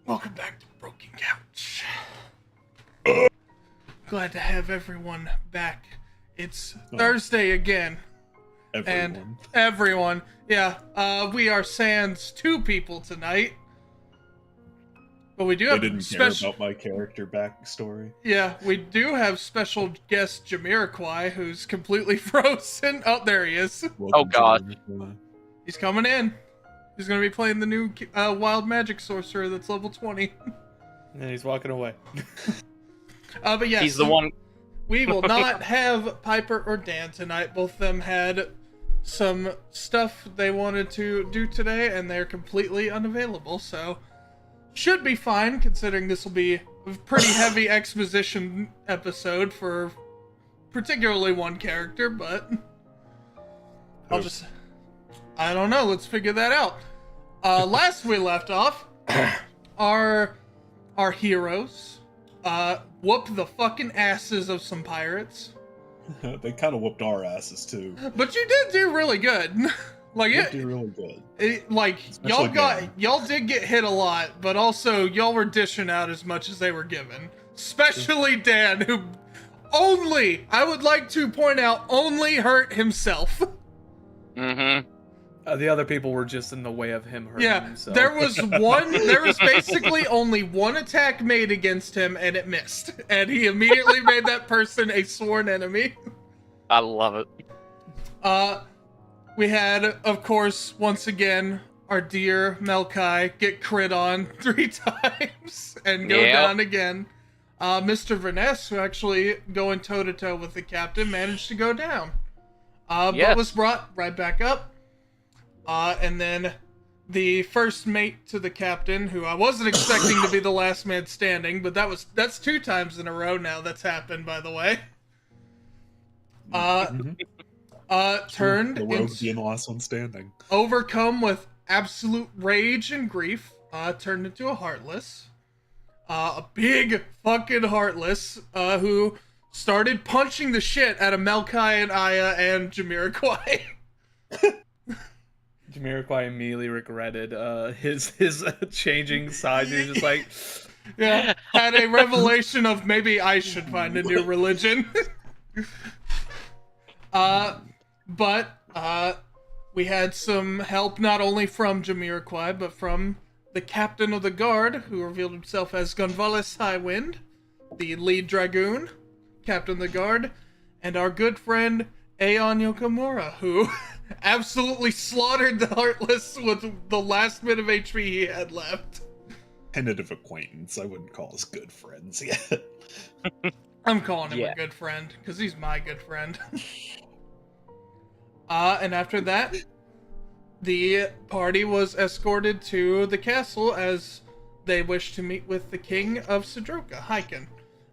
Welcome back to Broken Couch. Glad to have everyone back. It's Thursday again. Everyone. And everyone. Yeah, we are sans two people tonight. But we do have They didn't care about my character backstory. Yeah, we do have special guest Jamiroquai, who's completely frozen. Oh, there he is. Welcome God. He's coming in. He's going to be playing the new wild magic sorcerer that's level 20. And he's walking away. But yes, He's the one. we will not have Piper or Dan tonight. Both of them had some stuff they wanted to do today, and they're completely unavailable, so should be fine, considering this will be a pretty heavy exposition episode for particularly one character, but I don't know, let's figure that out. Last we left off, our heroes whooped the fucking asses of some pirates. They kind of whooped our asses too. But you did do really good. Like They it, did really good. Especially y'all did get hit a lot, but also y'all were dishing out as much as they were given. Especially Dan, who I would like to point out, only hurt himself. Mm-hmm. The other people were just in the way of him hurting himself. There was basically only one attack made against him, and it missed. And he immediately made that person a sworn enemy. I love it. We had, of course, once again, our dear Melkai get crit on 3 times and go down again. Mr. Verness, who actually going toe-to-toe with the captain, managed to go down. But was brought right back up. And then the first mate to the captain, who I wasn't expecting to be the last man standing, but that's 2 times in a row now that's happened, by the way. Turned the rogue being the last one standing. Overcome with absolute rage and grief, turned into a heartless. A big fucking heartless, who started punching the shit out of Melkai and Aya and Jamiroquai. Jamiroquai immediately regretted his changing sides. He was just like, yeah, had a revelation of maybe I should find a new religion. But we had some help not only from Jamiroquai, but from the captain of the guard, who revealed himself as Gonzales Highwind, the lead dragoon, captain of the guard, and our good friend Aeon Yokomura, who absolutely slaughtered the Heartless with the last bit of HP he had left. Tentative acquaintance. I wouldn't call us good friends yet. I'm calling him a good friend, because he's my good friend. And after that, the party was escorted to the castle as they wished to meet with the king of Cedroca, Hyken.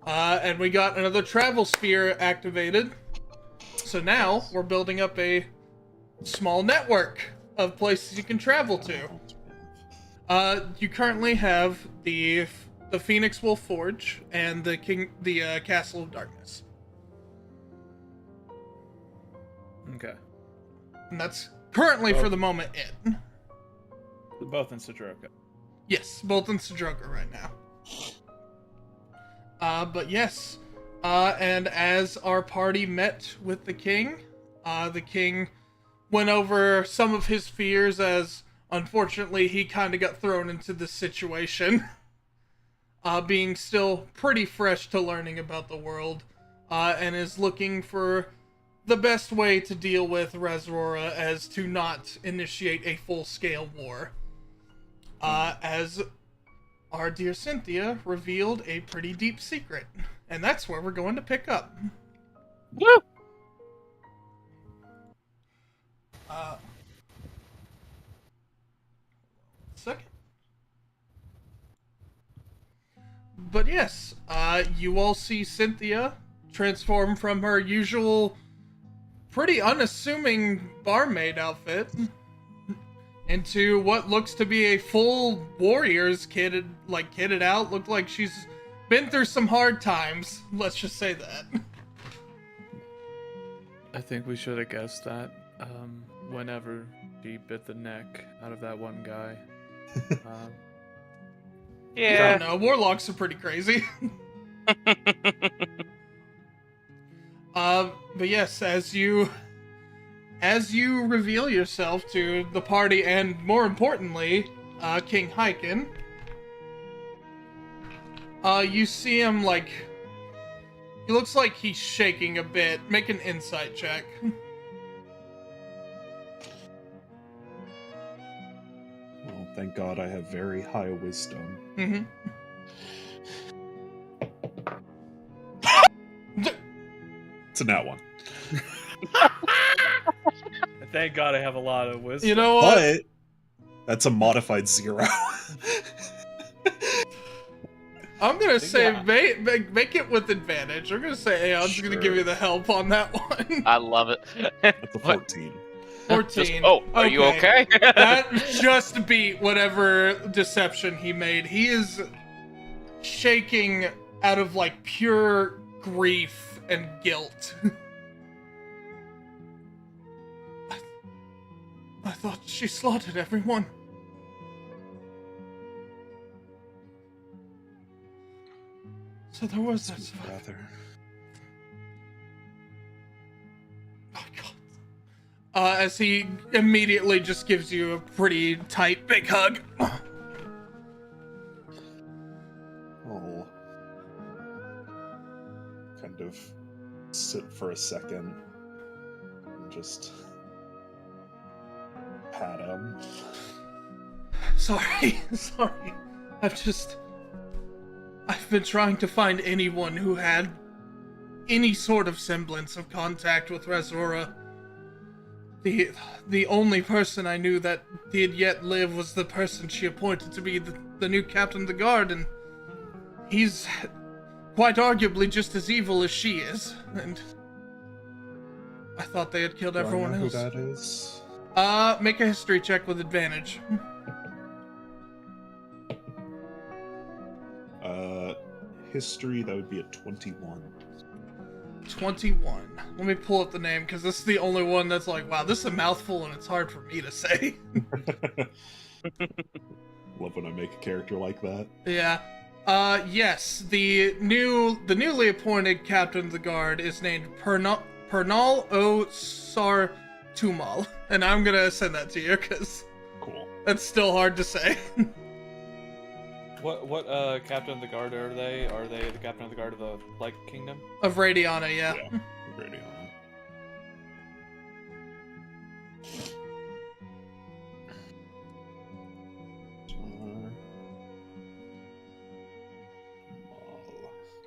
And we got another travel sphere activated. So now we're building up a small network of places you can travel to. You currently have the Phoenix Wolf Forge and the Castle of Darkness. okay. And that's currently, for the moment, it. They're both in Cedroca. Yes, both in Cedroca right now. But yes, and as our party met with the king went over some of his fears, as unfortunately he kind of got thrown into this situation, being still pretty fresh to learning about the world, and is looking for the best way to deal with Razorora as to not initiate a full-scale war. As our dear Cynthia revealed a pretty deep secret. And that's where we're going to pick up. Woo! Second. But yes, you all see Cynthia transform from her usual pretty unassuming barmaid outfit into what looks to be a full warrior's kitted out. Looked like she's been through some hard times. Let's just say that. I think we should have guessed that. Whenever she bit the neck out of that one guy. I Yeah. don't know. Warlocks are pretty crazy. But yes, as you reveal yourself to the party, and more importantly, King Hyken, you see him like, he looks like he's shaking a bit. Make an insight check. Well, thank God I have very high wisdom. Mm-hmm. It's a nat one. Thank God I have a lot of wisdom. You know what? But that's a modified 0. I'm gonna say make it with advantage. I'm gonna say, hey, I'm just gonna give you the help on that one. I love it. That's a 14. 14. Are you okay? That just beat whatever deception he made. He is shaking out of like pure grief and guilt. I thought she slaughtered everyone. So there was that survivor. Rather. Oh god. As he immediately just gives you a pretty tight, big hug. I'll kind of sit for a second and just pat him. Sorry. I've been trying to find anyone who had any sort of semblance of contact with Resora. The only person I knew that did yet live was the person she appointed to be the new captain of the guard, and he's quite arguably just as evil as she is, and I thought they had killed everyone Do I know else. who that is? Make a history check with advantage. History, that would be a 21. 21. Let me pull up the name, because this is the only one that's like, wow, this is a mouthful and it's hard for me to say. Love when I make a character like that. Yeah. Yes, the newly appointed captain of the guard is named Pernal O Sartumal, and I'm gonna send that to you, because Cool. that's still hard to say. What captain of the guard are they? Are they the captain of the guard of the Light Kingdom? Of Radiana, yeah. Yeah, ready on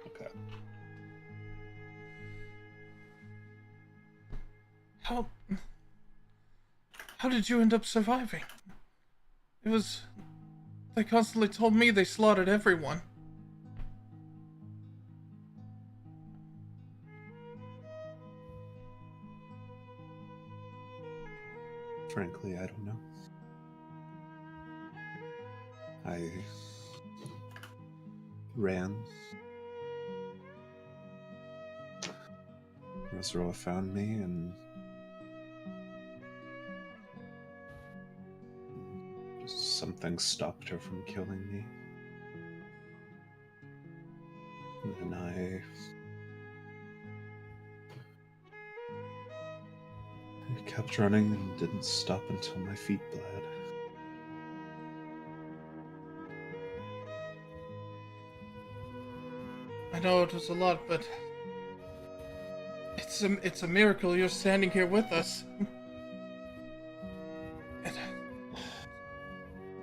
Okay. How did you end up surviving? They constantly told me they slaughtered everyone. Frankly, I don't know. I ran. Resroa found me and something stopped her from killing me. And then I kept running and didn't stop until my feet bled. I know it was a lot, but it's a miracle you're standing here with us.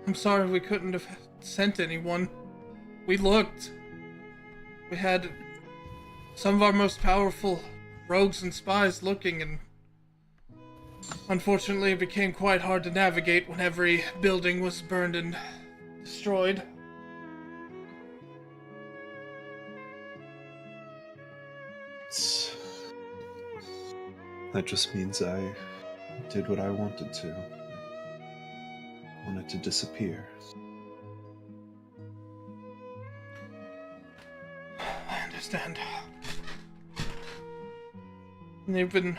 I'm sorry we couldn't have sent anyone. We looked. We had some of our most powerful rogues and spies looking, and unfortunately it became quite hard to navigate when every building was burned and destroyed. That just means I did what I wanted to. I wanted to disappear. I understand. And they've been...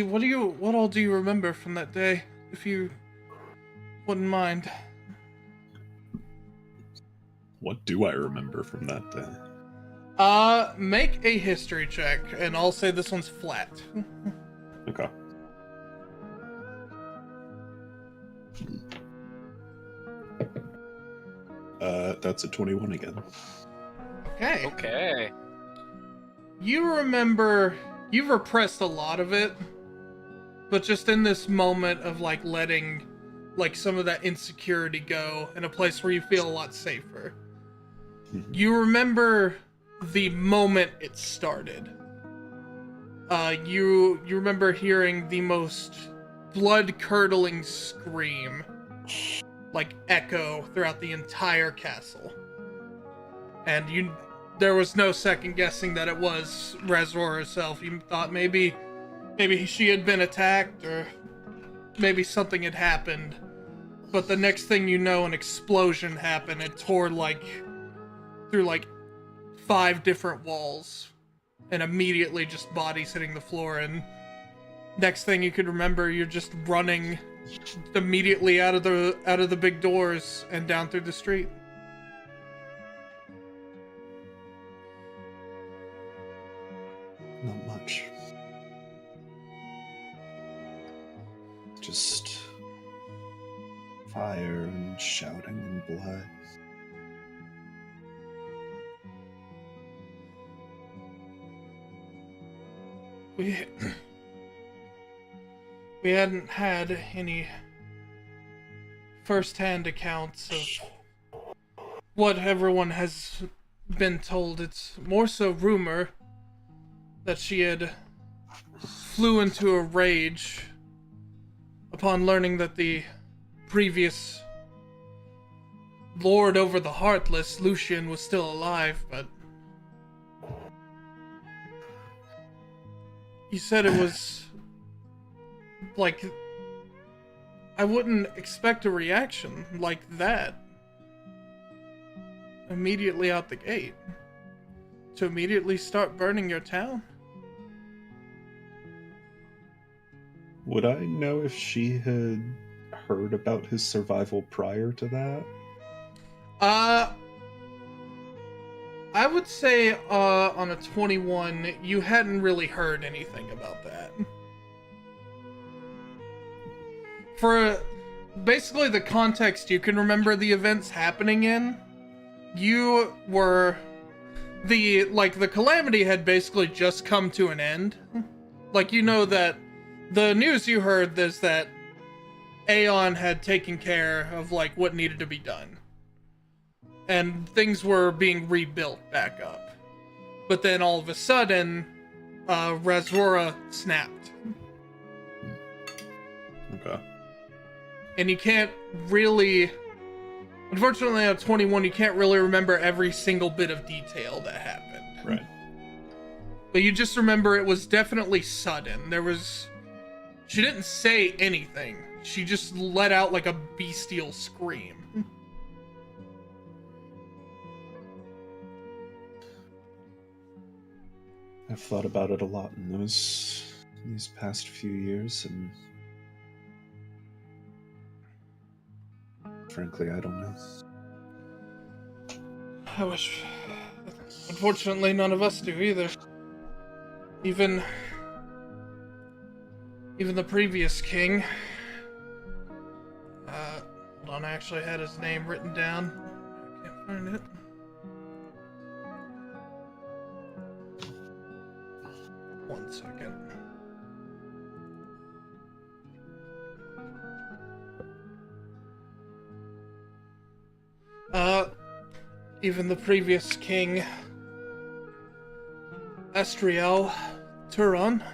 What all do you remember from that day? if you wouldn't mind. What do I remember from that day? Make a history check, and I'll say this one's flat. Okay. That's a 21 again. Okay. Okay. You remember, you've repressed a lot of it, but just in this moment of like letting like some of that insecurity go in a place where you feel a lot safer. You remember the moment it started. You remember hearing the most blood-curdling scream, like echo throughout the entire castle. And there was no second guessing that it was Razor herself. You thought maybe she had been attacked, or maybe something had happened. But the next thing you know, an explosion happened. It tore through 5 different walls, and immediately just bodies hitting the floor. And next thing you could remember, you're just running immediately out of the big doors and down through the street. Not much. Just fire and shouting and blood. We hadn't had any first-hand accounts of what everyone has been told. It's more so rumor that she had flew into a rage upon learning that the previous lord over the Heartless, Lucian, was still alive, but he said it was like, I wouldn't expect a reaction like that immediately out the gate, to immediately start burning your town. Would I know if she had heard about his survival prior to that? I would say on a 21, you hadn't really heard anything about that. For basically the context you can remember the events happening in, you were the calamity had basically just come to an end. Like, you know that the news you heard is that Aeon had taken care of what needed to be done, and things were being rebuilt back up. But then all of a sudden, Razora snapped. Okay. And you can't really, unfortunately at 21, you can't really remember every single bit of detail that happened. Right. But you just remember it was definitely sudden. She didn't say anything. She just let out a bestial scream. I've thought about it a lot in these past few years, and frankly, I don't know. I wish. Unfortunately, none of us do either. Even the previous king. Hold on, I actually had his name written down. I can't find it. One second. Even the previous king, Ethereal, Turon,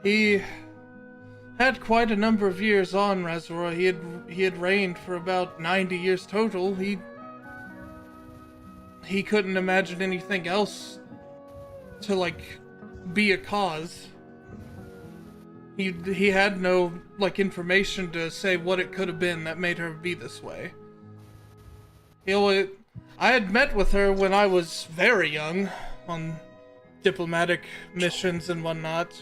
he had quite a number of years on Razora. He had reigned for about 90 years total. He couldn't imagine anything else to be a cause. He had no information to say what it could have been that made her be this way. I had met with her when I was very young on diplomatic missions and whatnot.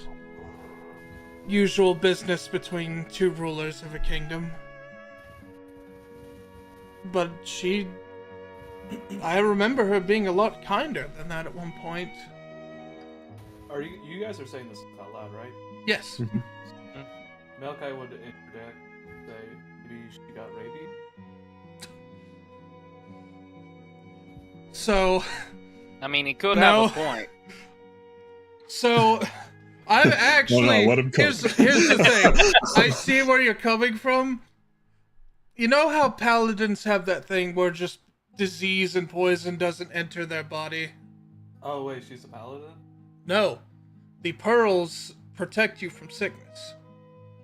usual business between two rulers of a kingdom. But I remember her being a lot kinder than that at one point. Are you guys are saying this out loud, right? Yes. Melkai would interject, say maybe she got rabies. So, I mean, he could have a point. So, I've actually... let him here's the thing. I see where you're coming from. You know how paladins have that thing where just disease and poison doesn't enter their body? Oh wait, she's a paladin? No. The pearls protect you from sickness.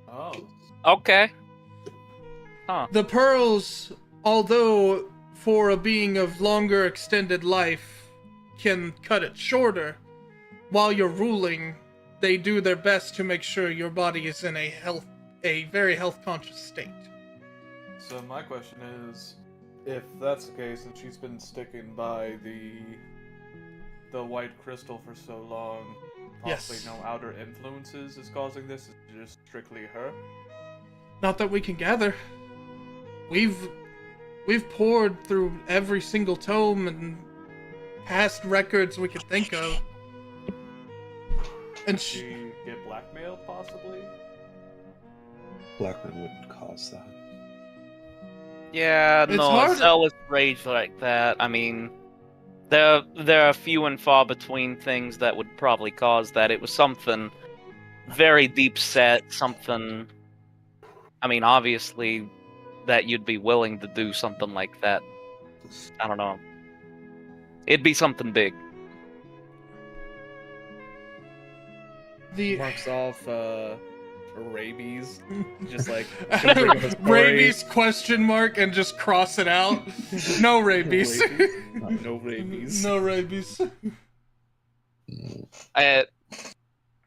Oh. Okay. Huh. The pearls, although for a being of longer extended life, can cut it shorter, while you're ruling, they do their best to make sure your body is in a very health-conscious state. So my question is, if that's the case, and she's been sticking by the white crystal for so long, possibly Yes. no outer influences is causing this, it's just strictly her? Not that we can gather. We've poured through every single tome and past records we could think of. And Did she get blackmailed, possibly? Blackburn wouldn't cause that. Yeah, It's no, hard- a zealous rage like that. I mean, there are few and far between things that would probably cause that. It was something very deep set, something. I mean, obviously, that you'd be willing to do something like that. I don't know. It'd be something big. the Marks off rabies, just like should bring up a story. rabies question mark and just cross it out. No rabies. No rabies. No rabies.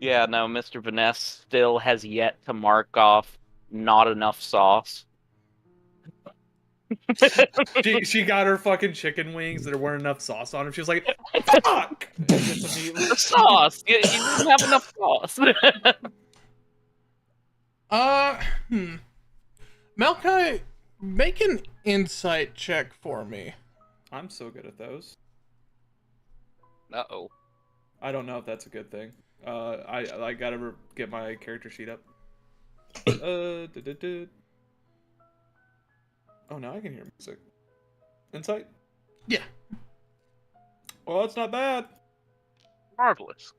Yeah, no, Mr. Vaness still has yet to mark off not enough sauce. She got her fucking chicken wings. There weren't enough sauce on them. She was like, "Fuck!" The sauce! You didn't have enough sauce. Melkai, make an insight check for me. I'm so good at those. Uh-oh. I don't know if that's a good thing. I gotta get my character sheet up. Oh, now I can hear music. Insight? Yeah. Well, that's not bad. Marvelous.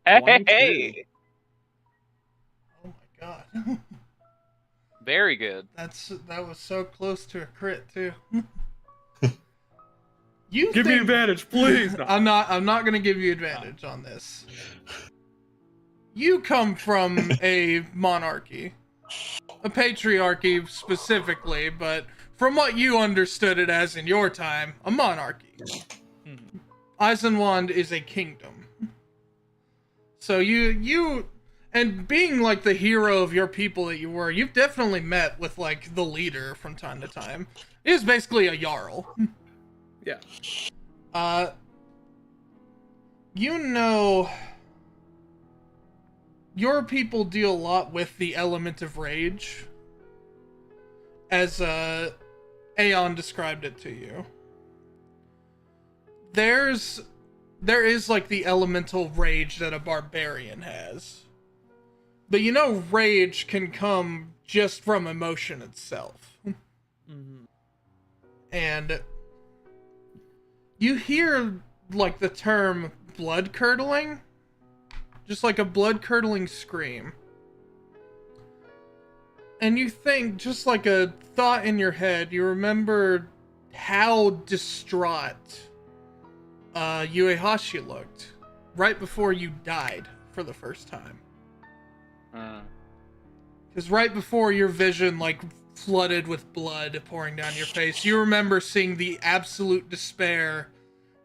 Hey! 22. Oh my god. Very good. That was so close to a crit too. Give me advantage, please. No. I'm not gonna give you advantage on this. You come from a monarchy. A patriarchy specifically, but from what you understood it as in your time, a monarchy. Eisenwand is a kingdom. So you and being like the hero of your people that you were, you've definitely met with like the leader from time to time. He is basically a jarl. Yeah. You know, your people deal a lot with the element of rage, as Aeon described it to you. There is like the elemental rage that a barbarian has. But you know, rage can come just from emotion itself. Mm-hmm. And you hear like the term blood curdling. Just like a blood-curdling scream. And you think, just like a thought in your head, you remember how distraught Uehashi looked right before you died for the first time. Because right before your vision, like, flooded with blood pouring down your face, you remember seeing the absolute despair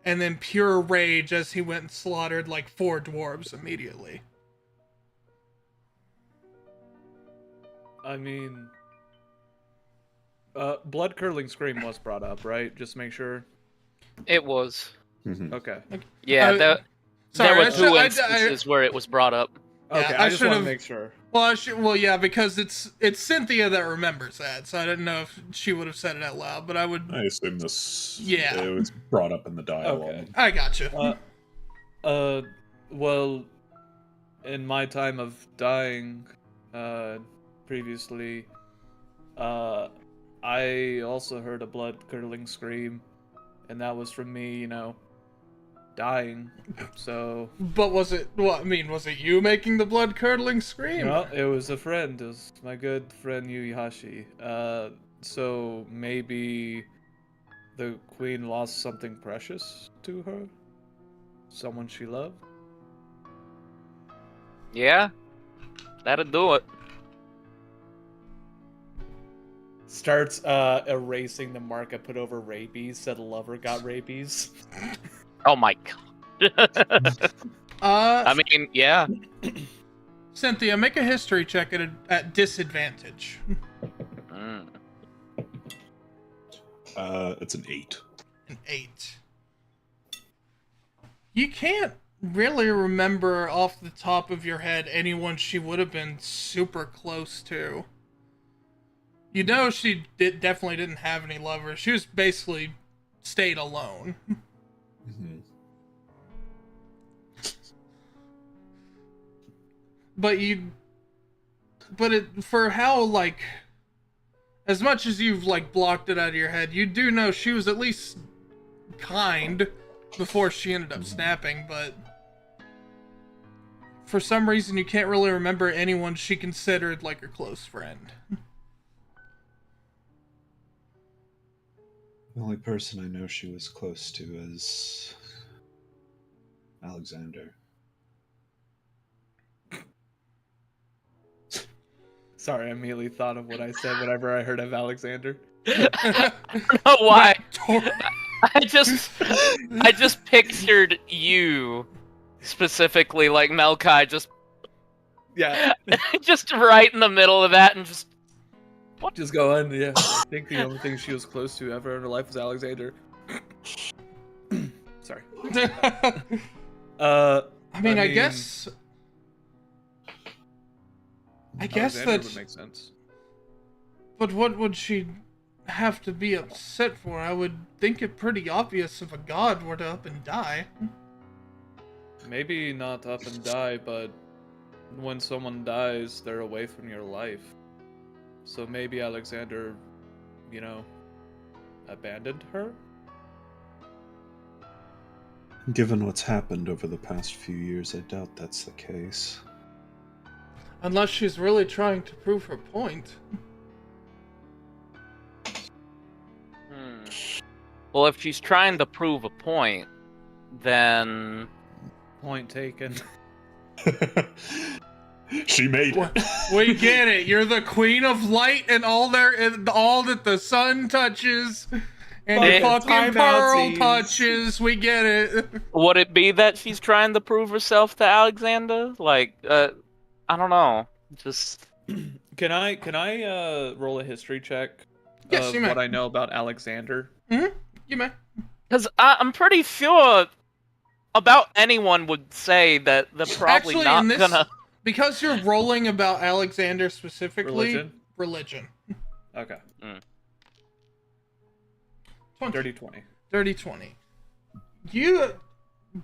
and then pure rage as he went and slaughtered like 4 dwarves immediately. I mean, blood curdling scream was brought up, right? Just make sure. It was. Mhm. Okay. Yeah, there Sorry, were two instances where it was brought up. Okay, Yeah, I just want to make sure. Well, yeah, because it's Cynthia that remembers that, so I didn't know if she would have said it out loud, but I would. I assume this. Yeah. It was brought up in the dialogue. Okay. I gotcha. Well, in my time of dying, previously, I also heard a blood-curdling scream, and that was from me, dying. So. But was it? Well, I mean, was it you making the blood-curdling scream? No, it was a friend. It was my good friend Yuihashi. So maybe the queen lost something precious to her? Someone she loved? Yeah, that'd do it. Starts erasing the mark I put over rabies, said lover got rabies. Oh my god. I mean, yeah. Cynthia, make a history check at disadvantage. It's an 8. An 8. You can't really remember off the top of your head anyone she would have been super close to. You know she definitely didn't have any lovers. She was basically stayed alone. Mm-hmm. For how, like, as much as you've, like, blocked it out of your head, you do know she was at least kind before she ended up snapping, but for some reason you can't really remember anyone she considered, like, a close friend. The only person I know she was close to is Alexander. Sorry, I immediately thought of what I said whenever I heard of Alexander. I don't know why. I just pictured you specifically, like Melkai, just Yeah. just right in the middle of that, and just Just go on, yeah. I think the only thing she was close to ever in her life was Alexander. Sorry. I mean, I guess Alexander that would make sense. But what would she have to be upset for? I would think it pretty obvious if a god were to up and die. Maybe not up and die, but when someone dies, they're away from your life. So maybe Alexander, abandoned her? Given what's happened over the past few years, I doubt that's the case. Unless she's really trying to prove her point. Well, if she's trying to prove a point, then Point taken. She made it. We get it. You're the queen of light and all that the sun touches and the fucking pearl touches. We get it. would it be that she's trying to prove herself to Alexander? Like, I don't know. Just Can I roll a history check Yes, of you may. what I know about Alexander? You may. because I'm pretty sure about anyone would say that they're probably Actually, not in this, gonna. because you're rolling about Alexander specifically. Religion. Okay. 20. Dirty 20. Dirty 20. You,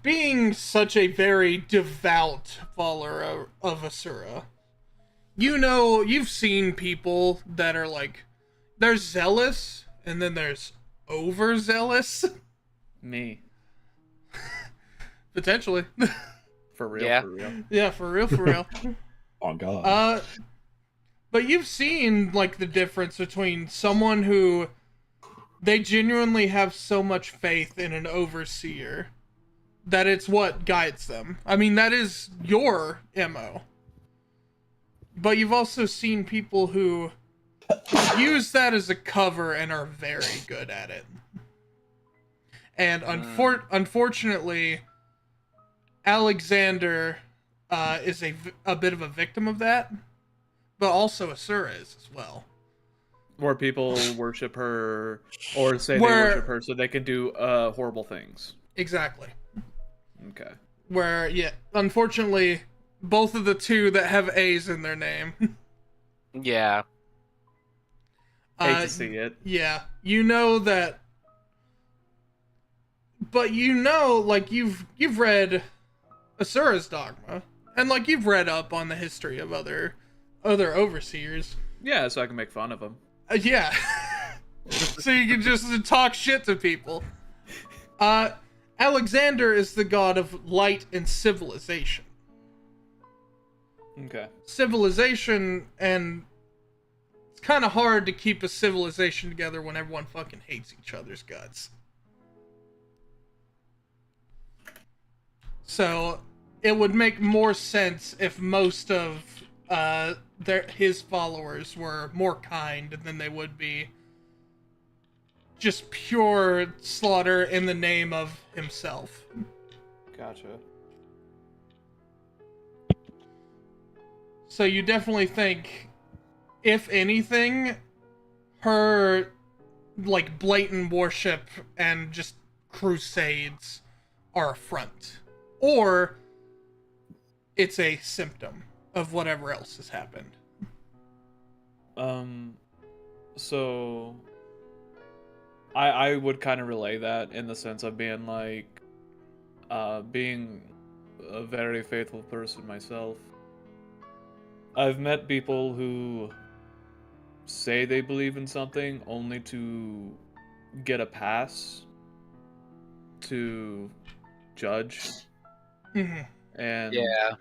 being such a very devout follower of Asura, you've seen people that are like, they're zealous, and then there's overzealous. Me. Potentially. For real, Yeah. for real. Yeah, for real. On God. But you've seen, like, the difference between someone who they genuinely have so much faith in an overseer that it's what guides them. I mean, that is your MO. But you've also seen people who use that as a cover and are very good at it. And unfortunately, Alexander is a bit of a victim of that, but also Asura is as well. Where people worship her, or say they worship her so they can do horrible things. Exactly. Okay. Where, yeah, unfortunately, both of the two that have A's in their name. Yeah. Hate to see it. Yeah, you know that, but you know, like you've read Asura's Dogma, and like you've read up on the history of other overseers. Yeah, so I can make fun of them. Yeah, so you can just talk shit to people. Alexander is the god of light and civilization. Okay. Civilization, and it's kind of hard to keep a civilization together when everyone fucking hates each other's guts. So it would make more sense if most of his followers were more kind than they would be just pure slaughter in the name of himself. Gotcha. So you definitely think, if anything, her like blatant worship and just crusades are a front, or it's a symptom of whatever else has happened. So I would kind of relay that in the sense of being like, being a very faithful person myself. I've met people who say they believe in something only to get a pass to judge. Mm-hmm. And Yeah.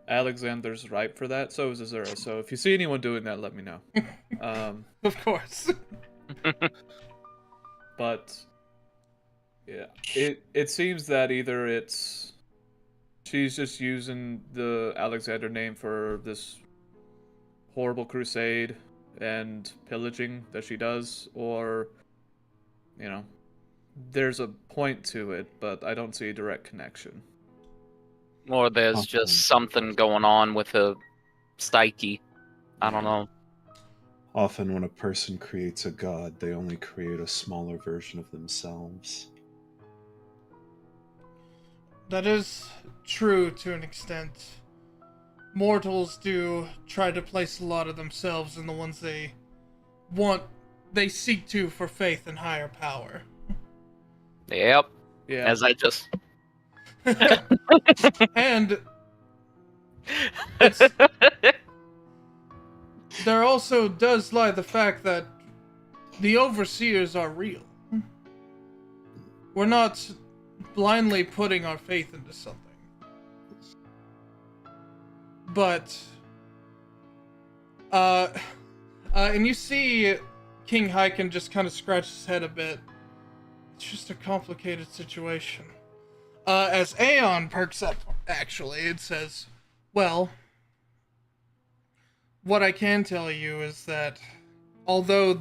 Alexander's ripe for that, so is Azura. So if you see anyone doing that, let me know. Of course. But yeah, it seems that either she's just using the Alexander name for this horrible crusade and pillaging that she does, or there's a point to it, but I don't see a direct connection. Or there's just something going on with a psyche. I don't know. Often when a person creates a god, they only create a smaller version of themselves. That is true to an extent. Mortals do try to place a lot of themselves in the ones they seek to for faith in higher power. Yep. Yeah. As I just... And there also does lie the fact that the overseers are real. We're not blindly putting our faith into something. But, and you see King Hyken just kind of scratch his head a bit. It's just a complicated situation. As Aeon perks up, actually, it says, well, what I can tell you is that although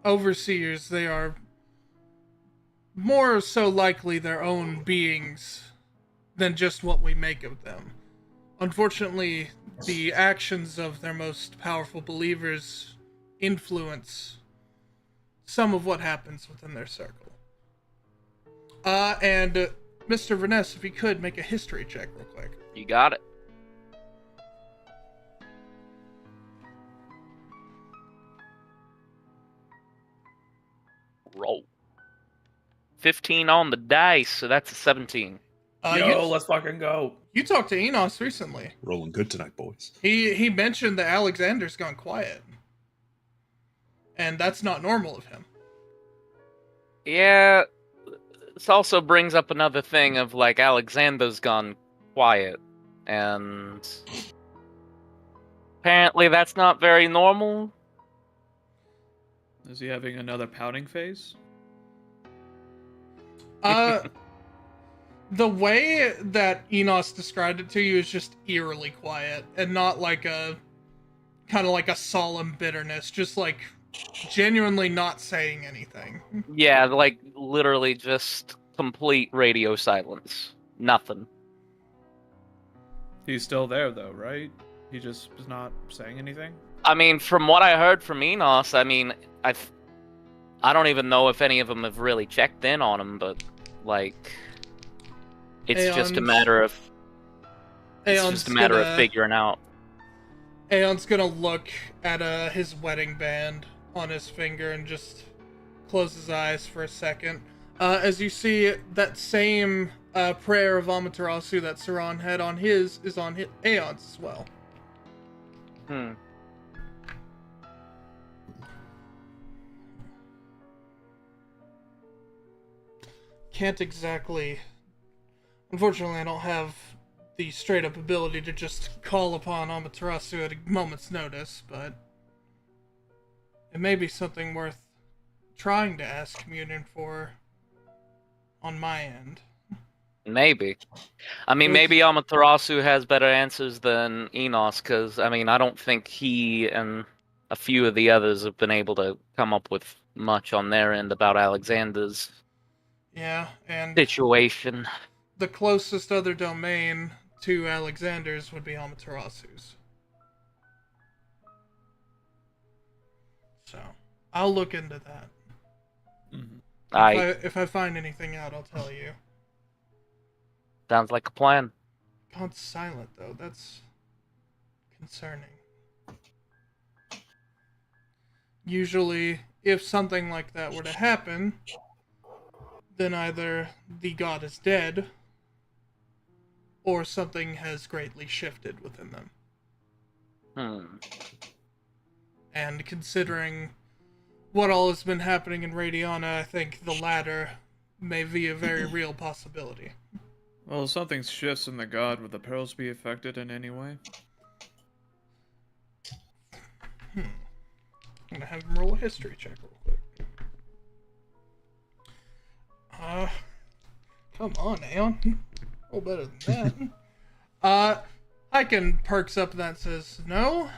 overseers, they are more so likely their own beings than just what we make of them. Unfortunately, the actions of their most powerful believers influence some of what happens within their circle. And Mr. Verness, if you could, make a history check real quick. You got it. Roll. 15 on the dice, so that's a 17. Let's fucking go. You talked to Enos recently. Rolling good tonight, boys. He mentioned that Alexander's gone quiet. And that's not normal of him. Yeah, this also brings up another thing of, like, Alexander's gone quiet, and apparently that's not very normal. Is he having another pouting phase? The way that Enos described it to you is just eerily quiet, and not like a kind of like a solemn bitterness, just like genuinely not saying anything. Yeah, like literally just complete radio silence. Nothing. He's still there though, right? He just is not saying anything? I mean, from what I heard from Enos, I mean, I don't even know if any of them have really checked in on him, but like, it's just a matter of... It's Aeon's just a matter of gonna- figuring out. Aeon's gonna look at his wedding band on his finger and just close his eyes for a second. As you see, that same prayer of Amaterasu that Saran had on his is on Aeon's as well. Can't exactly... Unfortunately, I don't have the straight-up ability to just call upon Amaterasu at a moment's notice, but it may be something worth trying to ask Communion for on my end. Maybe. I mean, maybe Amaterasu has better answers than Enos, because, I mean, I don't think he and a few of the others have been able to come up with much on their end about Alexander's and situation. The closest other domain to Alexander's would be Amaterasu's. So, I'll look into that. Mm-hmm. If I find anything out, I'll tell you. Sounds like a plan. God's silent, though. That's concerning. Usually, if something like that were to happen, then either the god is dead, or something has greatly shifted within them. And considering what all has been happening in Radiana, I think the latter may be a very real possibility. Well, if something shifts in the god, would the pearls be affected in any way? I'm gonna have him roll a history check real quick. Come on, Aeon. Roll better than that. Hyken perks up and that says, no.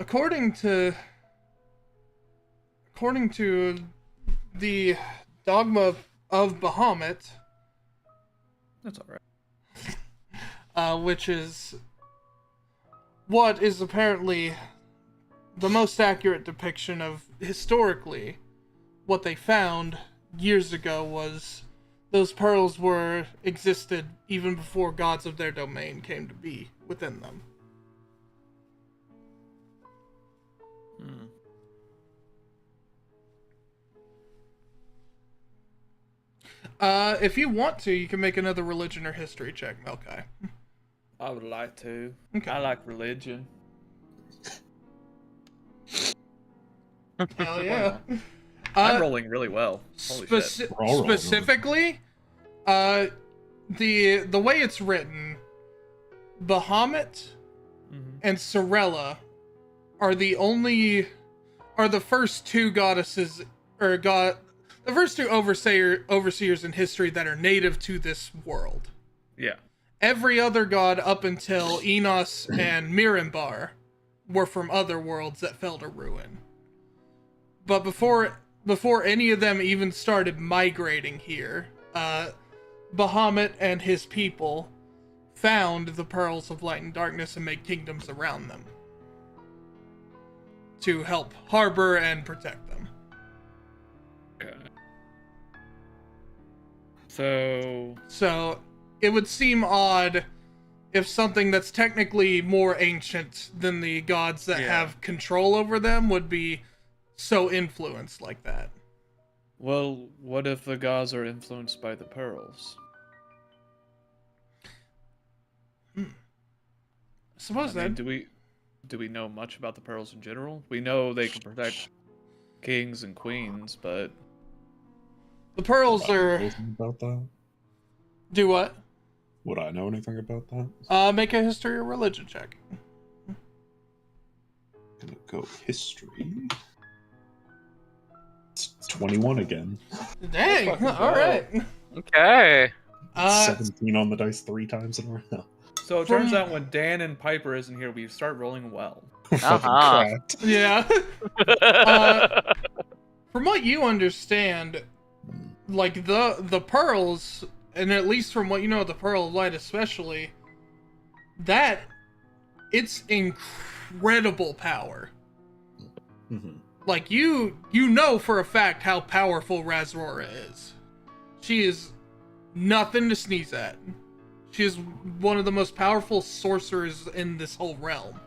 According to the dogma of Bahamut, That's alright. which is what is apparently the most accurate depiction of historically what they found years ago was those pearls existed even before gods of their domain came to be within them. If you want to, you can make another religion or history check, Melkai. I would like to. Okay. I like religion. Hell yeah. I'm rolling really well. Holy shit. Specifically, the way it's written, Bahamut and Sorella are the first two goddesses, the first two overseers in history that are native to this world. Yeah. Every other god up until Enos and Mirambar were from other worlds that fell to ruin. But before any of them even started migrating here, Bahamut and his people found the Pearls of Light and Darkness and made kingdoms around them to help harbor and protect them. Okay. So it would seem odd if something that's technically more ancient than the gods that have control over them would be so influenced like that. Well, what if the gods are influenced by the pearls? I suppose I mean, do we know much about the pearls in general? We know they can protect kings and queens, but the pearls are... About that? Do what? Would I know anything about that? Make a history or religion check. Gonna go history. It's 21 again. Dang, alright. Okay. 17 on the dice 3 times in a row. so it turns out when Dan and Piper isn't here, we start rolling well. Fucking Uh-huh. cracked. Yeah. From what you understand, like the pearls, and at least from what you know of the Pearl of Light especially, that it's incredible power. Mm-hmm. Like you know for a fact how powerful Razrora is. She is nothing to sneeze at. She is one of the most powerful sorcerers in this whole realm.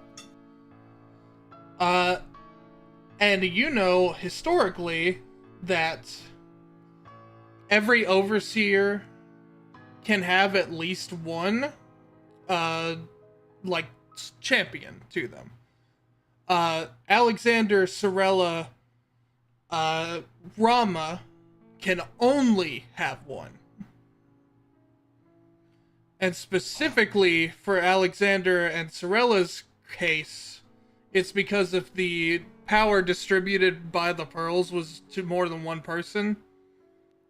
And you know, historically, that every overseer can have at least one, like, champion to them. Alexander, Sorella, Rama can only have one. And specifically for Alexander and Sorella's case, it's because if the power distributed by the pearls was to more than one person,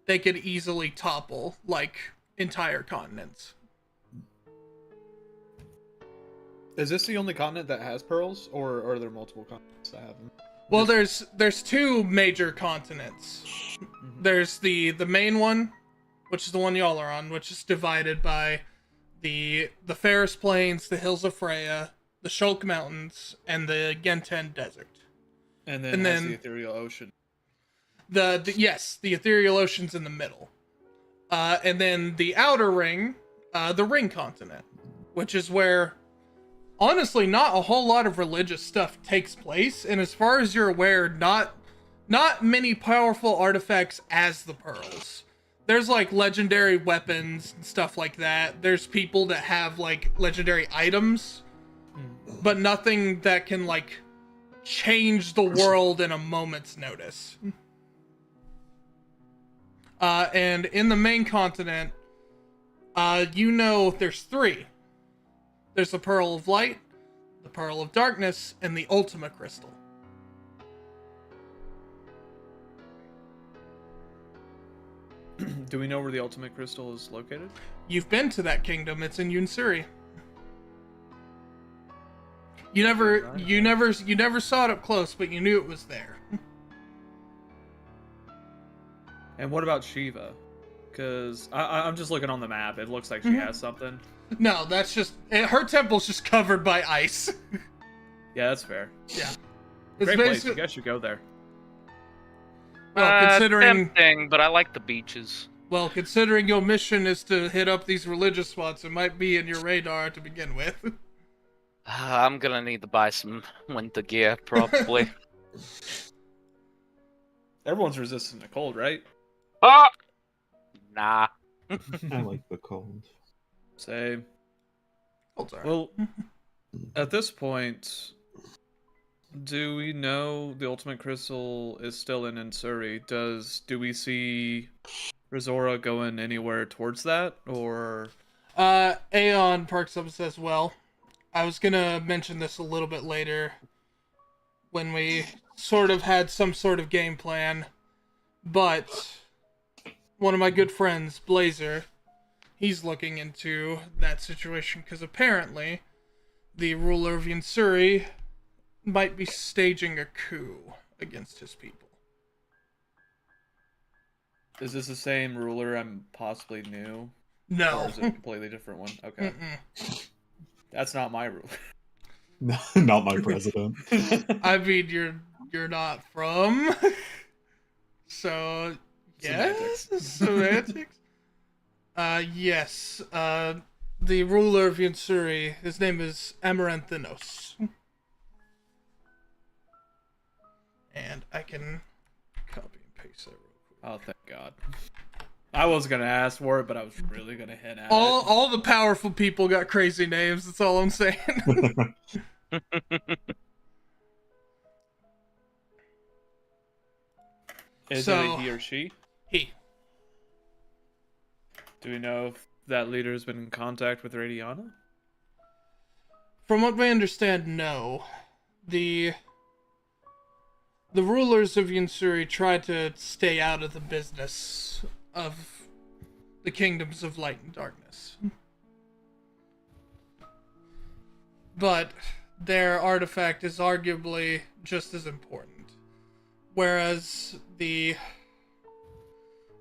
they could easily topple, like, entire continents. Is this the only continent that has pearls, or are there multiple continents that have them? Well, there's two major continents. Mm-hmm. There's the main one, which is the one y'all are on, which is divided by the Ferris Plains, the Hills of Freya, the Shulk Mountains, and the Genten Desert. And then the Ethereal Ocean. The Ethereal Ocean's in the middle. And then the outer ring, the Ring Continent, which is where, honestly, not a whole lot of religious stuff takes place, and as far as you're aware, not many powerful artifacts as the pearls. There's, like, legendary weapons and stuff like that. There's people that have, like, legendary items, but nothing that can, like, change the world in a moment's notice. And in the main continent, you know there's three. There's the Pearl of Light, the Pearl of Darkness, and the Ultima Crystal. Do we know where the Ultimate Crystal is located? You've been to that kingdom. It's in Yunsuri. You never saw it up close, but you knew it was there. And what about Shiva? Because I'm just looking on the map. It looks like she has something. No, that's just... her temple's just covered by ice. Yeah, that's fair. Yeah. It's great place. You guys should go there. Well, considering... tempting, but I like the beaches. Well, considering your mission is to hit up these religious spots, it might be in your radar to begin with. I'm gonna need to buy some winter gear, probably. Everyone's resistant to cold, right? Ah! Nah. I like the cold. Same. Cold's alright. Well, at this point, do we know the Ultimate Crystal is still in Insuri? Do we see Rizora going anywhere towards that, or... Aeon perks up and says, well, I was gonna mention this a little bit later when we sort of had some sort of game plan, but one of my good friends, Blazer, he's looking into that situation because apparently the ruler of Yunsuri might be staging a coup against his people. Is this the same ruler I'm possibly new? No. Or is it a completely different one? Okay. That's not my ruler. Not my president. I mean, you're not from. So, yes, semantics. Yes. The ruler of Yunsuri, his name is Amaranthinos. And I can copy and paste that real quick. Oh, thank God. I was gonna ask for it, but I was really gonna hint at it. All the powerful people got crazy names, that's all I'm saying. Is it a he or she? He. Do we know if that leader has been in contact with Radiana? From what we understand, no. The rulers of Yunsuri tried to stay out of the business of the kingdoms of light and darkness. But their artifact is arguably just as important. Whereas the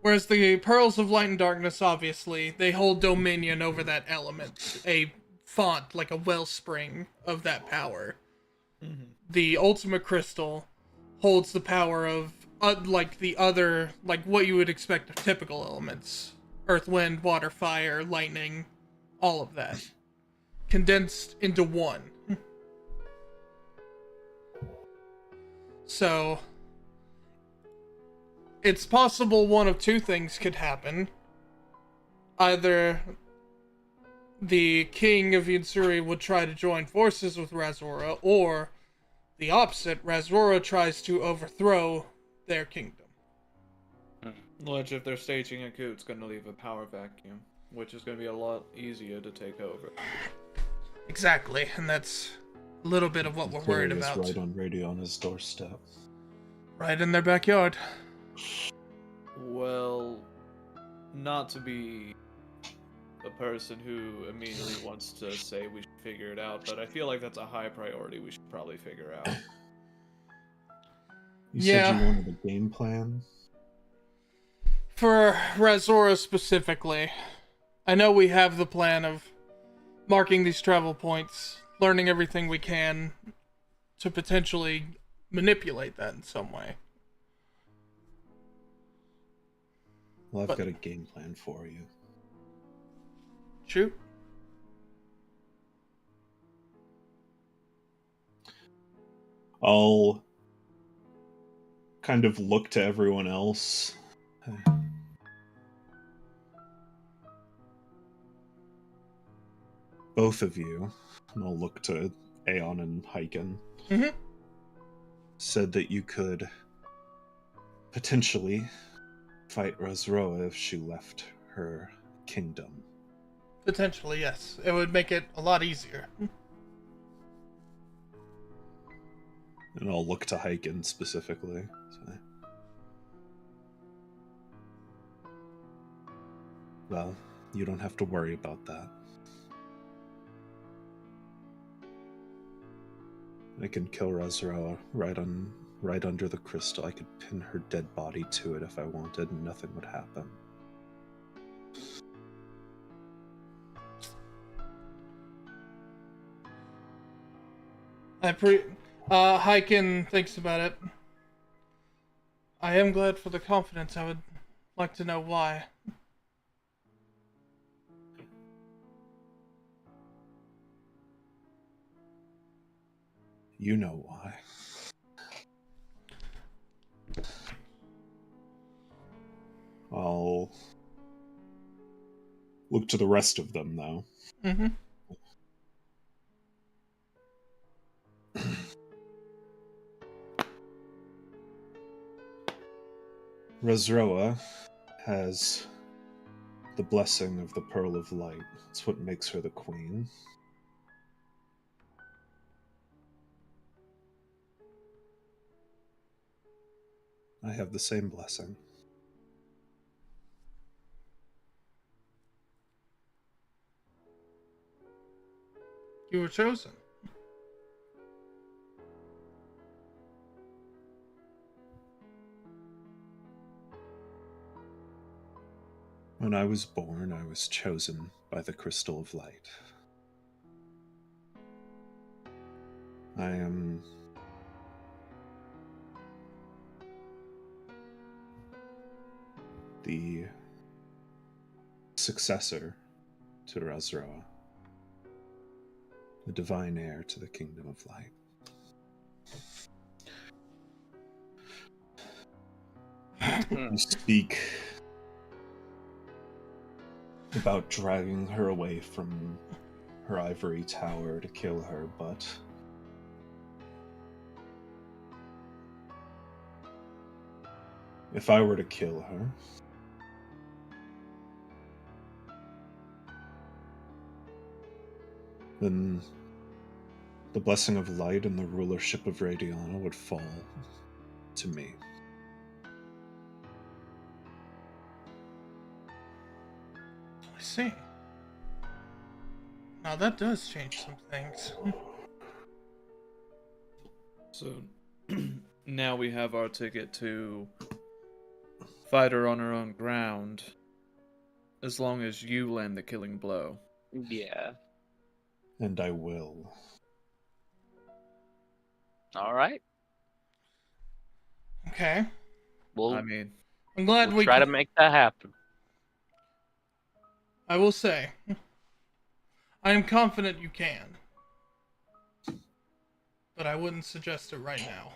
pearls of light and darkness, obviously, they hold dominion over that element, a font, like a wellspring of that power. Mm-hmm. The Ultima Crystal holds the power of, like, the other, like, what you would expect of typical elements. Earth, wind, water, fire, lightning, all of that condensed into one. So it's possible one of two things could happen. Either the king of Yunsuri would try to join forces with Razora, or the opposite, Razora tries to overthrow their kingdom. Which, if they're staging a coup, it's going to leave a power vacuum, which is going to be a lot easier to take over. Exactly, and that's a little bit of what we're worried about. Right on Radiona's doorstep. Right in their backyard. Well, not to be a person who immediately wants to say we should figure it out, but I feel like that's a high priority we should probably figure out. You said you wanted a game plan? For Razora specifically, I know we have the plan of marking these travel points, learning everything we can to potentially manipulate that in some way. Well, I've got a game plan for you. Shoot. I'll kind of look to everyone else. Both of you, and I'll look to Aeon and Hyken, said that you could potentially fight Razroa if she left her kingdom. Potentially, yes. It would make it a lot easier. And I'll look to Hyken specifically. So. Well, you don't have to worry about that. I can kill Razroa right under the crystal. I could pin her dead body to it if I wanted, and nothing would happen. Hyken thinks about it. I am glad for the confidence. I would like to know why. You know why. I'll look to the rest of them, though. Razroa has the blessing of the Pearl of Light. It's what makes her the queen. I have the same blessing. You were chosen. When I was born, I was chosen by the Crystal of Light. I am the successor to Razroa, the divine heir to the Kingdom of Light. You speak about dragging her away from her ivory tower to kill her, but if I were to kill her, then the blessing of light and the rulership of Radiana would fall to me. I see. Now that does change some things. So now we have our ticket to fight her on her own ground, as long as you land the killing blow. Yeah. And I will. All right. Okay. Well, I mean, I'm glad we'll try to make that happen. I will say, I am confident you can. But I wouldn't suggest it right now.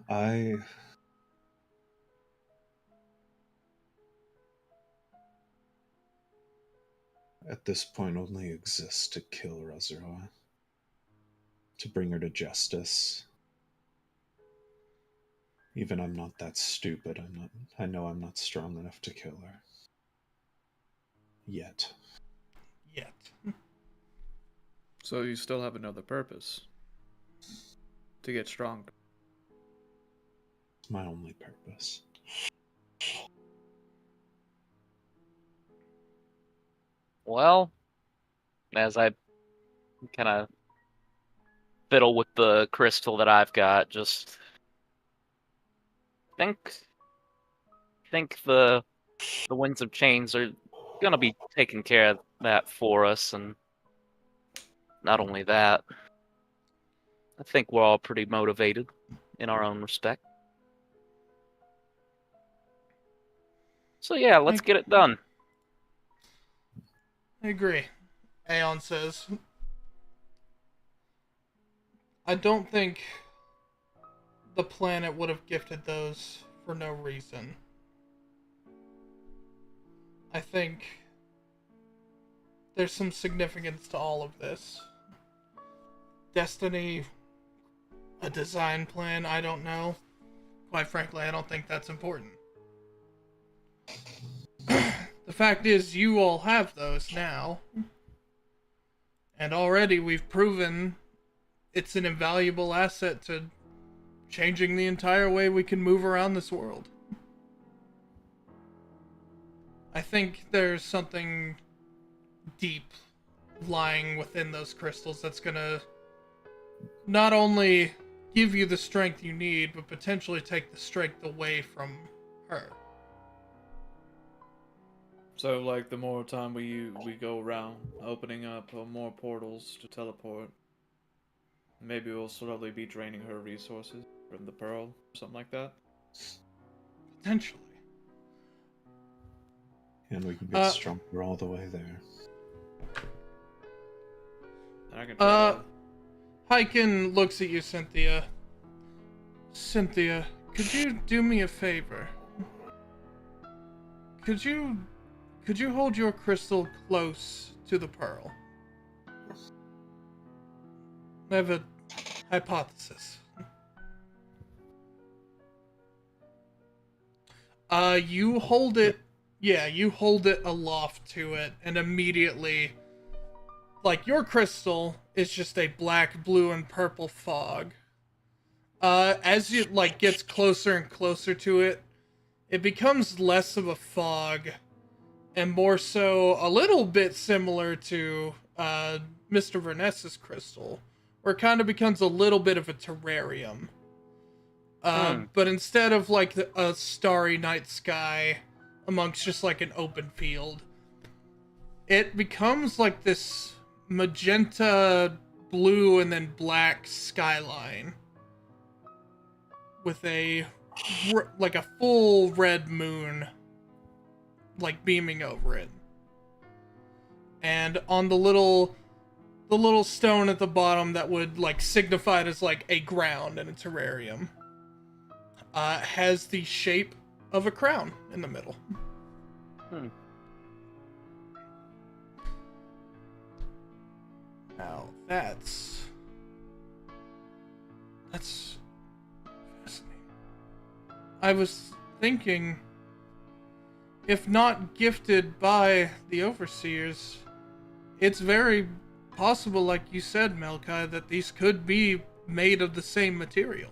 I at this point only exist to kill Razoroa, to bring her to justice. Even I'm not that stupid. I know I'm not strong enough to kill her. Yet. So you still have another purpose. To get stronger. It's my only purpose. Well, as I kind of fiddle with the crystal that I've got, just think the Winds of Chains are gonna be taking care of that for us, and not only that, I think we're all pretty motivated in our own respect. So yeah, let's get it done. I agree. Aeon says, I don't think the planet would have gifted those for no reason. I think there's some significance to all of this. Destiny, a design plan, I don't know. Quite frankly, I don't think that's important. The fact is, you all have those now. And already we've proven it's an invaluable asset to changing the entire way we can move around this world. I think there's something deep lying within those crystals that's gonna not only give you the strength you need, but potentially take the strength away from her. So, like, the more time we go around, opening up more portals to teleport, maybe we'll slowly be draining her resources from the pearl, or something like that? Potentially. And we can get stronger all the way there. I can try that. Hyken looks at you, Cynthia. Cynthia, could you do me a favor? Could you hold your crystal close to the pearl? I have a hypothesis. You hold it, you hold it aloft to it, and immediately, like, your crystal is just a black, blue, and purple fog. As it, like, gets closer and closer to it, it becomes less of a fog, and more so a little bit similar to, Mr. Verness's crystal, where it kind of becomes a little bit of a terrarium. But instead of, like, a starry night sky amongst just, like, an open field, it becomes, like, this magenta, blue, and then black skyline with a full red moon, like, beaming over it. And on the little stone at the bottom that would, like, signify it as, like, a ground in a terrarium, has the shape of a crown in the middle. Now, that's fascinating. I was thinking, if not gifted by the Overseers, it's very possible, like you said, Melkai, that these could be made of the same material.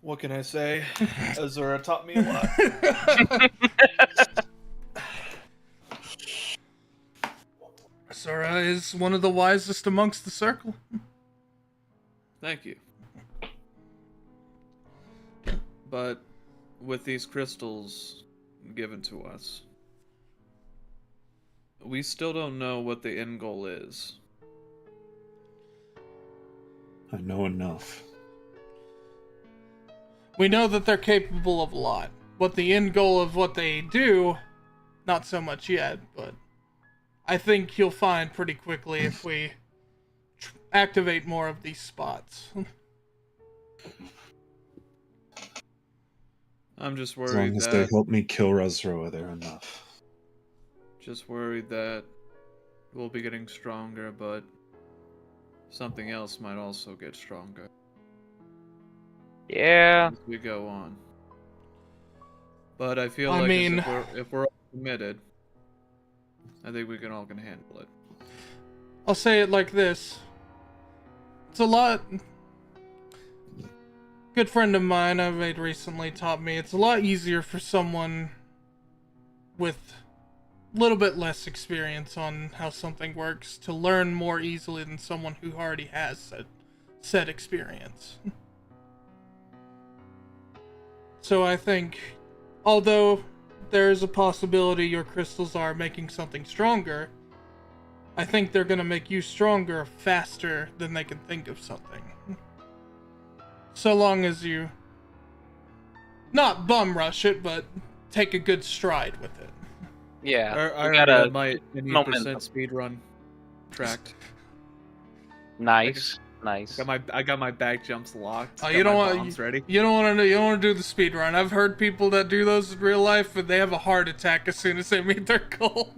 What can I say? Azura taught me a lot. Sora is one of the wisest amongst the circle. Thank you. But with these crystals given to us, we still don't know what the end goal is. I know enough. We know that they're capable of a lot. What the end goal of what they do, not so much yet, but I think you'll find pretty quickly if we activate more of these spots. I'm just As worried long as they that help me kill Razroa, they're enough. just worried that we'll be getting stronger, but something else might also get stronger Yeah. as we go on. But I feel I like mean- if we're all committed, I think we can all can handle it. I'll say it like this. It's a lot... Good friend of mine I've made recently taught me it's a lot easier for someone with a little bit less experience on how something works to learn more easily than someone who already has said experience. So I think, although there is a possibility your crystals are making something stronger, I think they're gonna make you stronger faster than they can think of something. So long as you not bum rush it, but take a good stride with it. Yeah. I we already got have a my 80% momentum. speed run tracked. nice. Nice. I got my back jumps locked. Oh, got you don't my want bombs ready. you don't want to do the speed run. I've heard people that do those in real life, but they have a heart attack as soon as they meet their goal.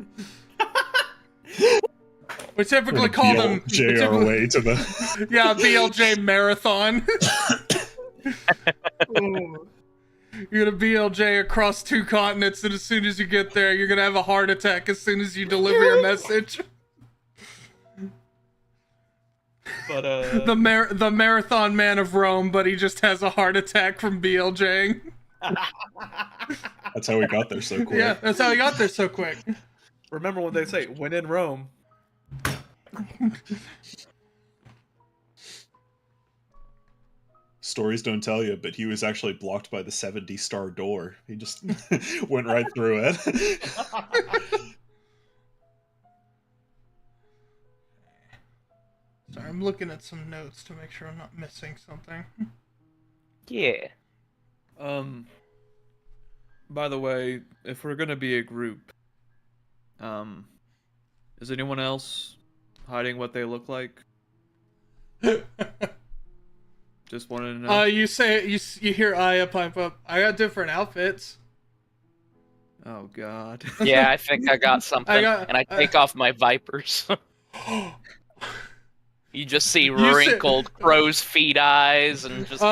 We typically call them JROA to the. yeah, BLJ marathon. You're gonna BLJ across 2 continents, and as soon as you get there, you're gonna have a heart attack as soon as you deliver your message. But The marathon man of Rome, but he just has a heart attack from BLJing. That's how we got there so quick. Yeah, that's how he got there so quick. remember when they say "when in Rome"? Stories don't tell you, but he was actually blocked by the 70-star door. He just went right through it. Sorry, I'm looking at some notes to make sure I'm not missing something. Yeah. By the way, if we're gonna be a group, is anyone else hiding what they look like? Just wanted to know. You say you hear Aya pipe up. I got different outfits. Oh God. Yeah, I think I got something. And I take off my vipers. You just see wrinkled crow's feet eyes and just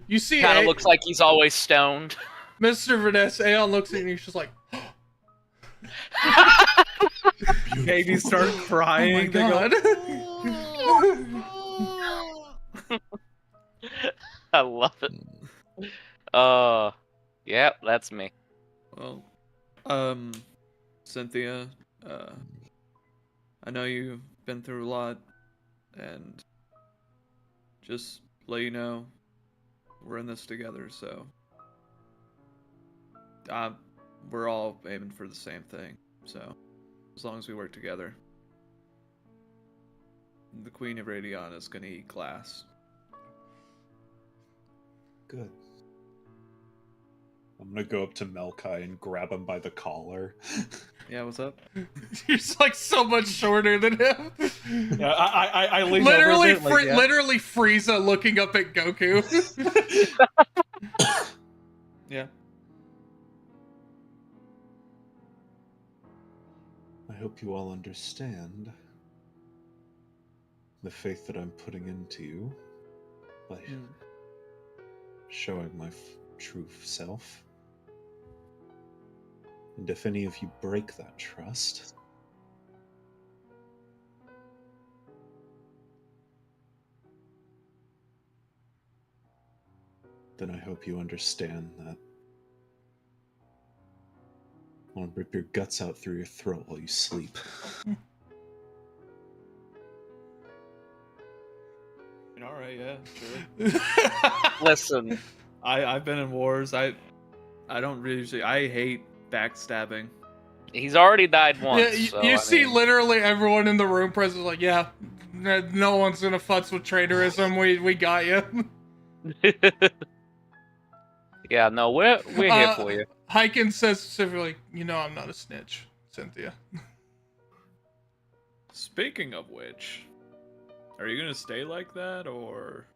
you see kind of looks like he's always stoned. Mr. Vanessa, Aeon looks at you and he's just like, Baby start oh crying. my god. I love it. Yeah, that's me. Well, Cynthia, I know you've been through a lot, and just let you know, we're in this together, so we're all aiming for the same thing, so as long as we work together. The Queen of Radion is gonna eat glass. Good. I'm gonna go up to Melkai and grab him by the collar. Yeah, what's up? You're just like so much shorter than him. Yeah, I lean Literally, over a bit, like, yeah. literally Frieza looking up at Goku. Yeah. I hope you all understand the faith that I'm putting into you by showing my true self. And if any of you break that trust, then I hope you understand that I want to rip your guts out through your throat while you sleep. Alright, yeah, sure. Listen, I've been in wars. I don't really usually. I hate backstabbing. he's already died once. Yeah, so, you I see mean, literally everyone in the room present like, yeah, no one's gonna futz with traitorism. We got you. Yeah, no, we're here for you. Hyken says specifically, I'm not a snitch, Cynthia. Speaking of which, are you gonna stay like that, or?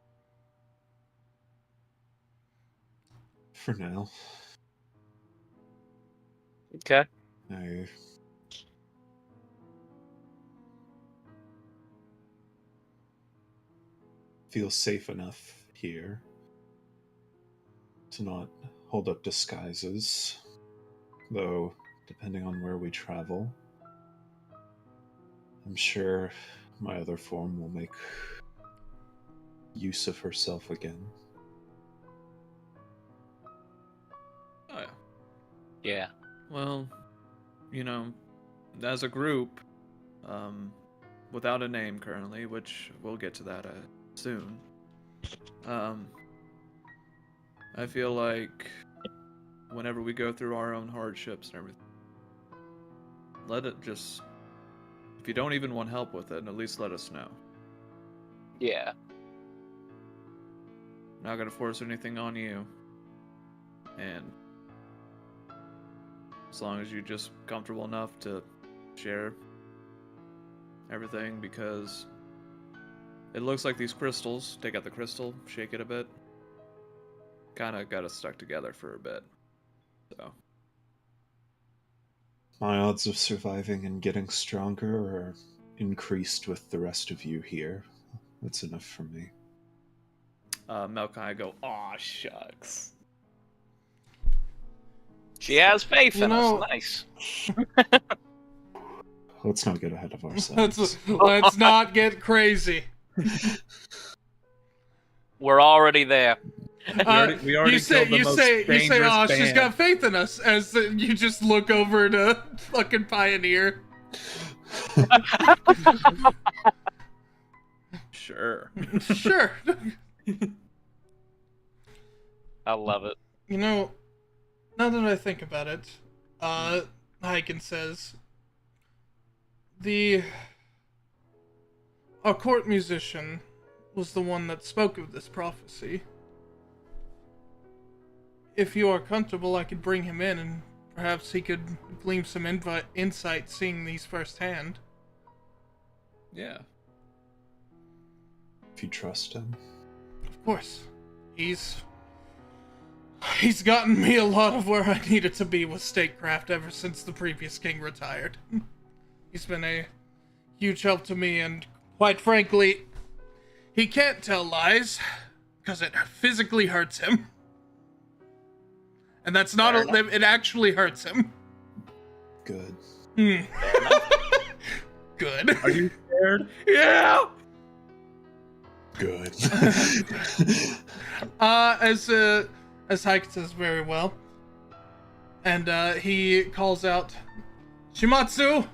For now. Okay. I feel safe enough here to not hold up disguises, though depending on where we travel, I'm sure my other form will make use of herself again. Oh yeah. Yeah. Well, as a group, without a name currently, which we'll get to that soon. I feel like whenever we go through our own hardships and everything, let it just. If you don't even want help with it, at least let us know. Yeah. Not gonna force anything on you. And as long as you're just comfortable enough to share everything, because it looks like these crystals, take out the crystal, shake it a bit, kind of got us stuck together for a bit. So My odds of surviving and getting stronger are increased with the rest of you here. That's enough for me. Melkai, I go, aw, shucks. She has faith in us. Nice. Let's not get ahead of ourselves. Let's not get crazy. We're already there. We already you say, oh, she's band. got faith in us, as you just look over to fucking Pioneer. Sure. Sure. I love it. Now that I think about it, Hyken says, our court musician was the one that spoke of this prophecy. If you are comfortable, I could bring him in, and perhaps he could glean some insight seeing these firsthand. Yeah. If you trust him. Of course. He's gotten me a lot of where I needed to be with statecraft ever since the previous king retired. He's been a huge help to me, and quite frankly, he can't tell lies, because it physically hurts him. And that's not it actually hurts him. Good. Good. Are you scared? Yeah! Good. As Hyken says very well. And he calls out Shimatsu!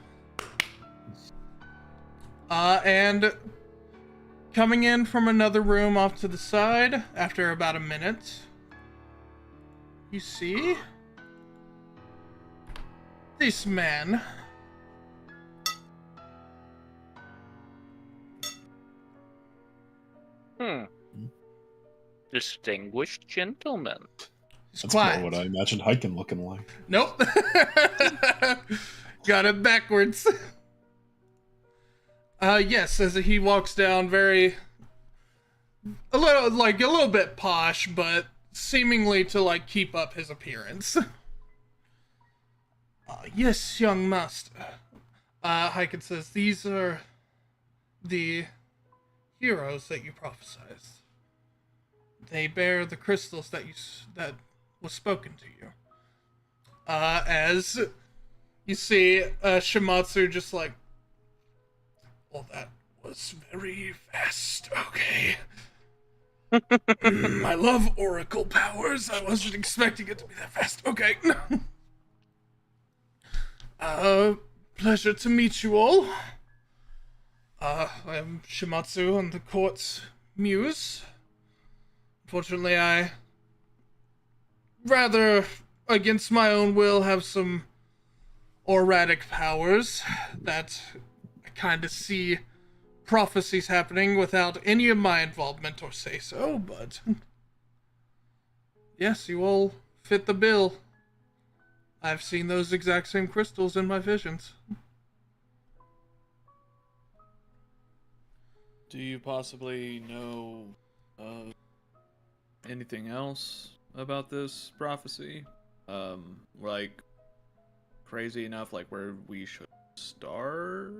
And coming in from another room off to the side, after about a minute, you see this man. Distinguished gentleman. He's That's quiet. more what I imagined Hyken looking like. Nope. Got it backwards. Yes, as he walks down, a little bit posh, but seemingly to keep up his appearance. Yes, young master. Hyken says, these are the heroes that you prophesized. They bear the crystals that was spoken to you. As you see, Shimatsu just well, that was very fast. Okay. I love oracle powers. I wasn't expecting it to be that fast. Okay. Pleasure to meet you all. I'm Shimatsu. I'm the court's muse. Unfortunately, I, rather against my own will, have some auratic powers that I kind of see prophecies happening without any of my involvement or say so, but Yes, you all fit the bill. I've seen those exact same crystals in my visions. Do you possibly know anything else about this prophecy? Like crazy enough, like where we should start?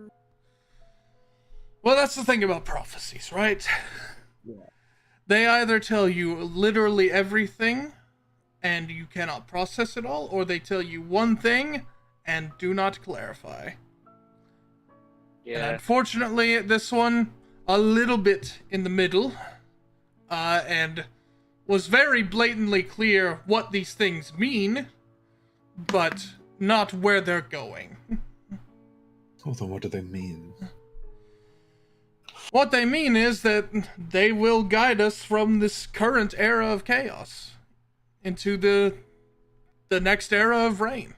Well, that's the thing about prophecies, right? Yeah. They either tell you literally everything and you cannot process it all, or they tell you one thing and do not clarify. And Yeah. unfortunately, this one, a little bit in the middle, and was very blatantly clear what these things mean, but not where they're going. Oh, then what do they mean? What they mean is that they will guide us from this current era of chaos into the next era of reign.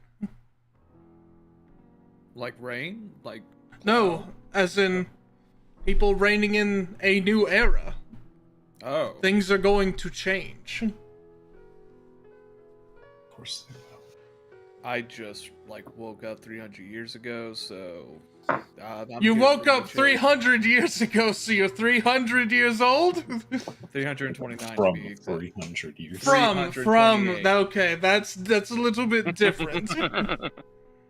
Like rain? Like No, as in people reigning in a new era. oh. Things are going to change. Of course they will. I just like woke up 300 years ago, so I'm You here woke for the up chill. 300 years ago, so you're 300 years old? 329 to From be exact. 300 years. From, 328. okay, that's a little bit different.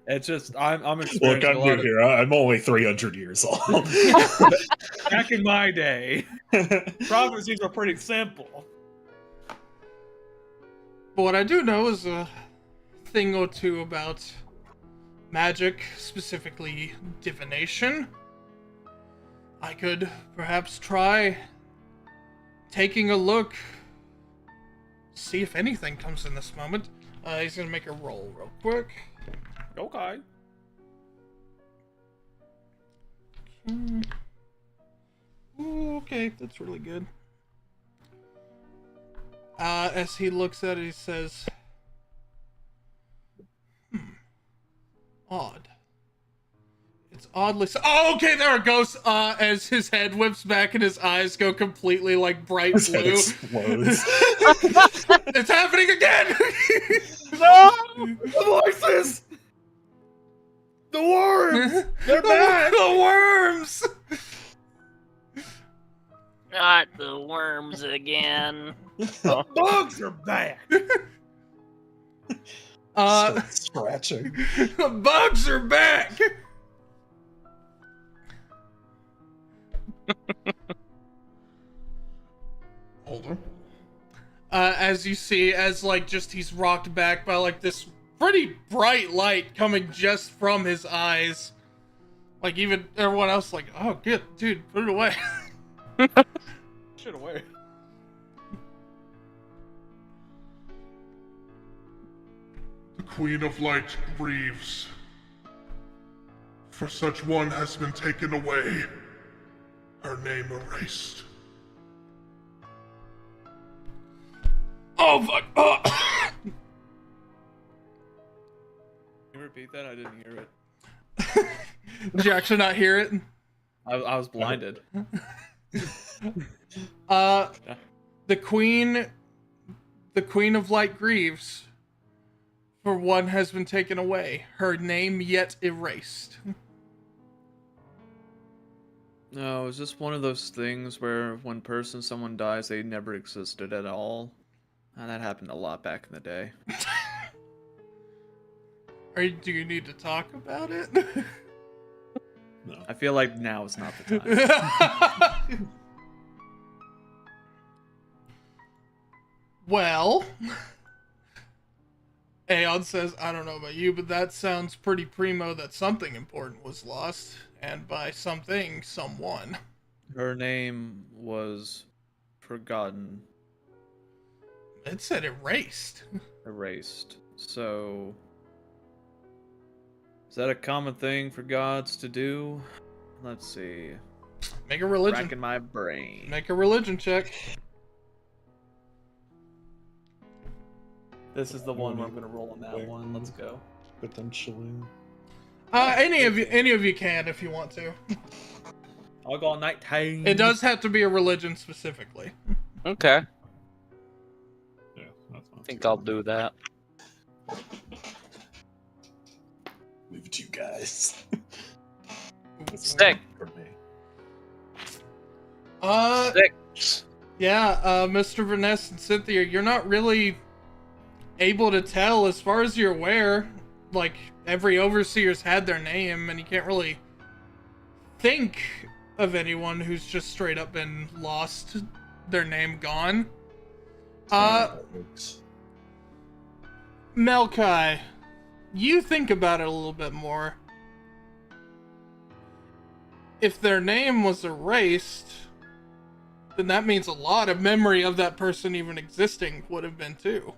It's just I'm Look, experiencing I'm a new lot of here. I'm only 300 years old. back in my day. Prophecies were pretty simple. But what I do know is a thing or two about magic, specifically divination. I could perhaps try taking a look, see if anything comes in this moment. He's gonna make a roll real quick. Okay. Ooh, okay, that's really good. As he looks at it, he says, odd. It's oddly oh, okay, there it goes. As his head whips back and his eyes go completely like bright His head blue. explodes. It's happening again! No! The voices! The worms! They're back! The worms! Not the worms again. The bugs are back! Start scratching. The bugs are back! Hold on. As you see, as like just he's rocked back by like this pretty bright light coming just from his eyes. Like even everyone else like, oh good, dude, put it away. Shit away. The Queen of Light grieves. For such one has been taken away, her name erased. Oh fuck! Oh. Can you repeat that? I didn't hear it. Did you actually not hear it? I was blinded. The Queen of Light grieves. For one has been taken away, her name yet erased. No, is this one of those things where when someone dies, they never existed at all? And that happened a lot back in the day. Do you need to talk about it? No. I feel like now is not the time. Well, Aeon says, I don't know about you, but that sounds pretty primo that something important was lost, and by something, someone. Her name was forgotten, It said erased. erased. So, is that a common thing for gods to do? Let's see. Make a religion. Racking my brain. Make a religion check. This is the one where I'm gonna roll on that one. Let's go. Potentially. Any of you can if you want to. I'll go all night time. It does have to be a religion specifically. Okay. Yeah, that's fine. I think I'll do that. Leave it to you guys. 6. For me. 6. Yeah, Mr. Vanessa and Cynthia, you're not really able to tell as far as you're aware. Like, every overseer's had their name, and you can't really think of anyone who's just straight up been lost, their name gone. Melkai, you think about it a little bit more. If their name was erased, then that means a lot of memory of that person even existing would have been too.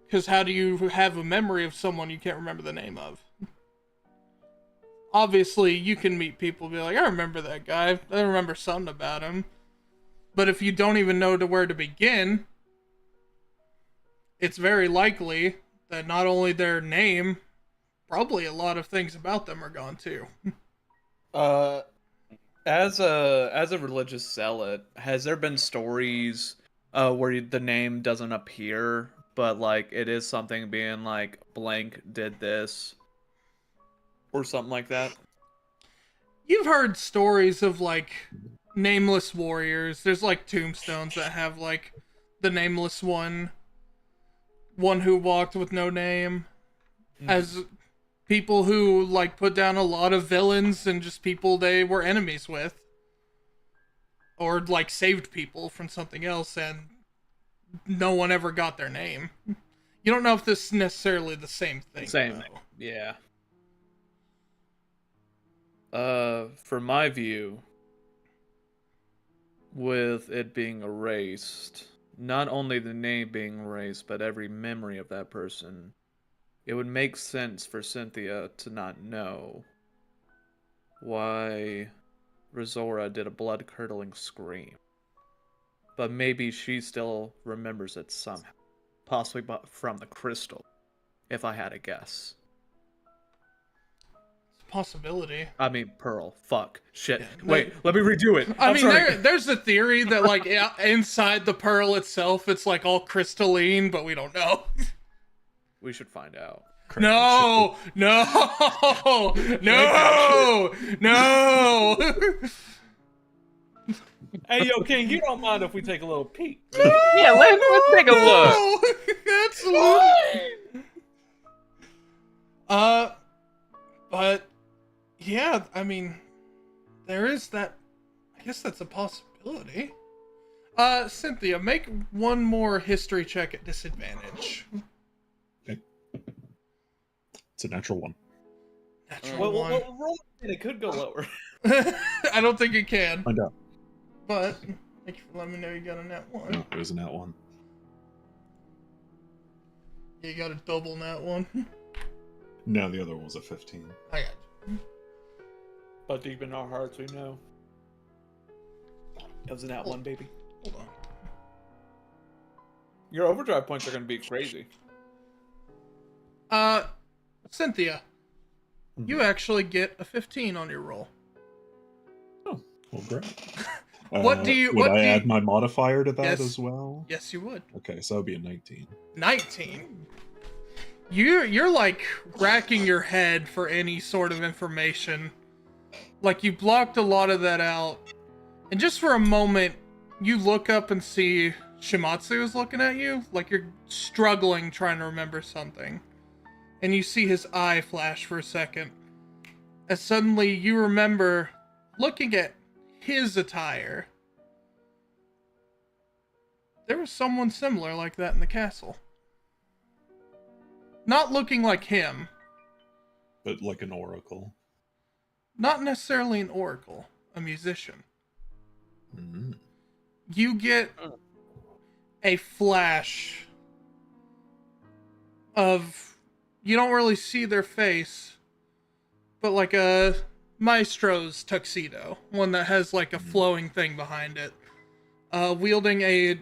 Because how do you have a memory of someone you can't remember the name of? Obviously, you can meet people and be like, I remember that guy. I remember something about him. But if you don't even know where to begin, it's very likely that not only their name, probably a lot of things about them are gone too. As a religious zealot, has there been stories where the name doesn't appear, but like it is something being like blank did this or something like that? You've heard stories of like nameless warriors. There's like tombstones that have like the nameless one who walked with no name, as people who like put down a lot of villains and just people they were enemies with, or like saved people from something else and no one ever got their name. You don't know if this is necessarily the same thing. Same thing, yeah. For my view, with it being erased, not only the name being erased, but every memory of that person, it would make sense for Cynthia to not know why Rizora did a blood-curdling scream. But maybe she still remembers it somehow. Possibly from the crystal, if I had a guess. It's a possibility. I mean, Pearl. Fuck. Shit. Yeah, Wait, let me redo it. I mean, there's a theory that, like, inside the pearl itself, it's, like, all crystalline, but we don't know. We should find out. No! No! No! No! Hey, yo, King, you don't mind if we take a little peek? Yeah, let's take a look. Absolutely. But yeah, I mean, there is that. I guess that's a possibility. Cynthia, make one more history check at disadvantage. Okay. It's a natural 1. Natural one. Well, roll it. It could go lower. I don't think it can. Find out. But thank you for letting me know you got a nat 1. No, it was a nat 1. You got a double nat 1. No, the other one was a 15. I got you. But deep in our hearts, we know. It was a nat 1, baby. Hold on. Your overdrive points are going to be crazy. Cynthia, you actually get a 15 on your roll. Oh, well, great. Would Would I add my modifier to that Yes. as well? Yes, you would. Okay, so that would be a 19. 19. You're like racking your head for any sort of information. Like you blocked a lot of that out. And just for a moment, you look up and see Shimatsu is looking at you. Like you're struggling trying to remember something. And you see his eye flash for a second. As suddenly you remember looking at his attire. There was someone similar like that in the castle. Not looking like him. But like an oracle. Not necessarily an oracle. A musician. Mm-hmm. You get a flash of... You don't really see their face. But like a maestro's tuxedo. One that has like a flowing thing behind it. Wielding a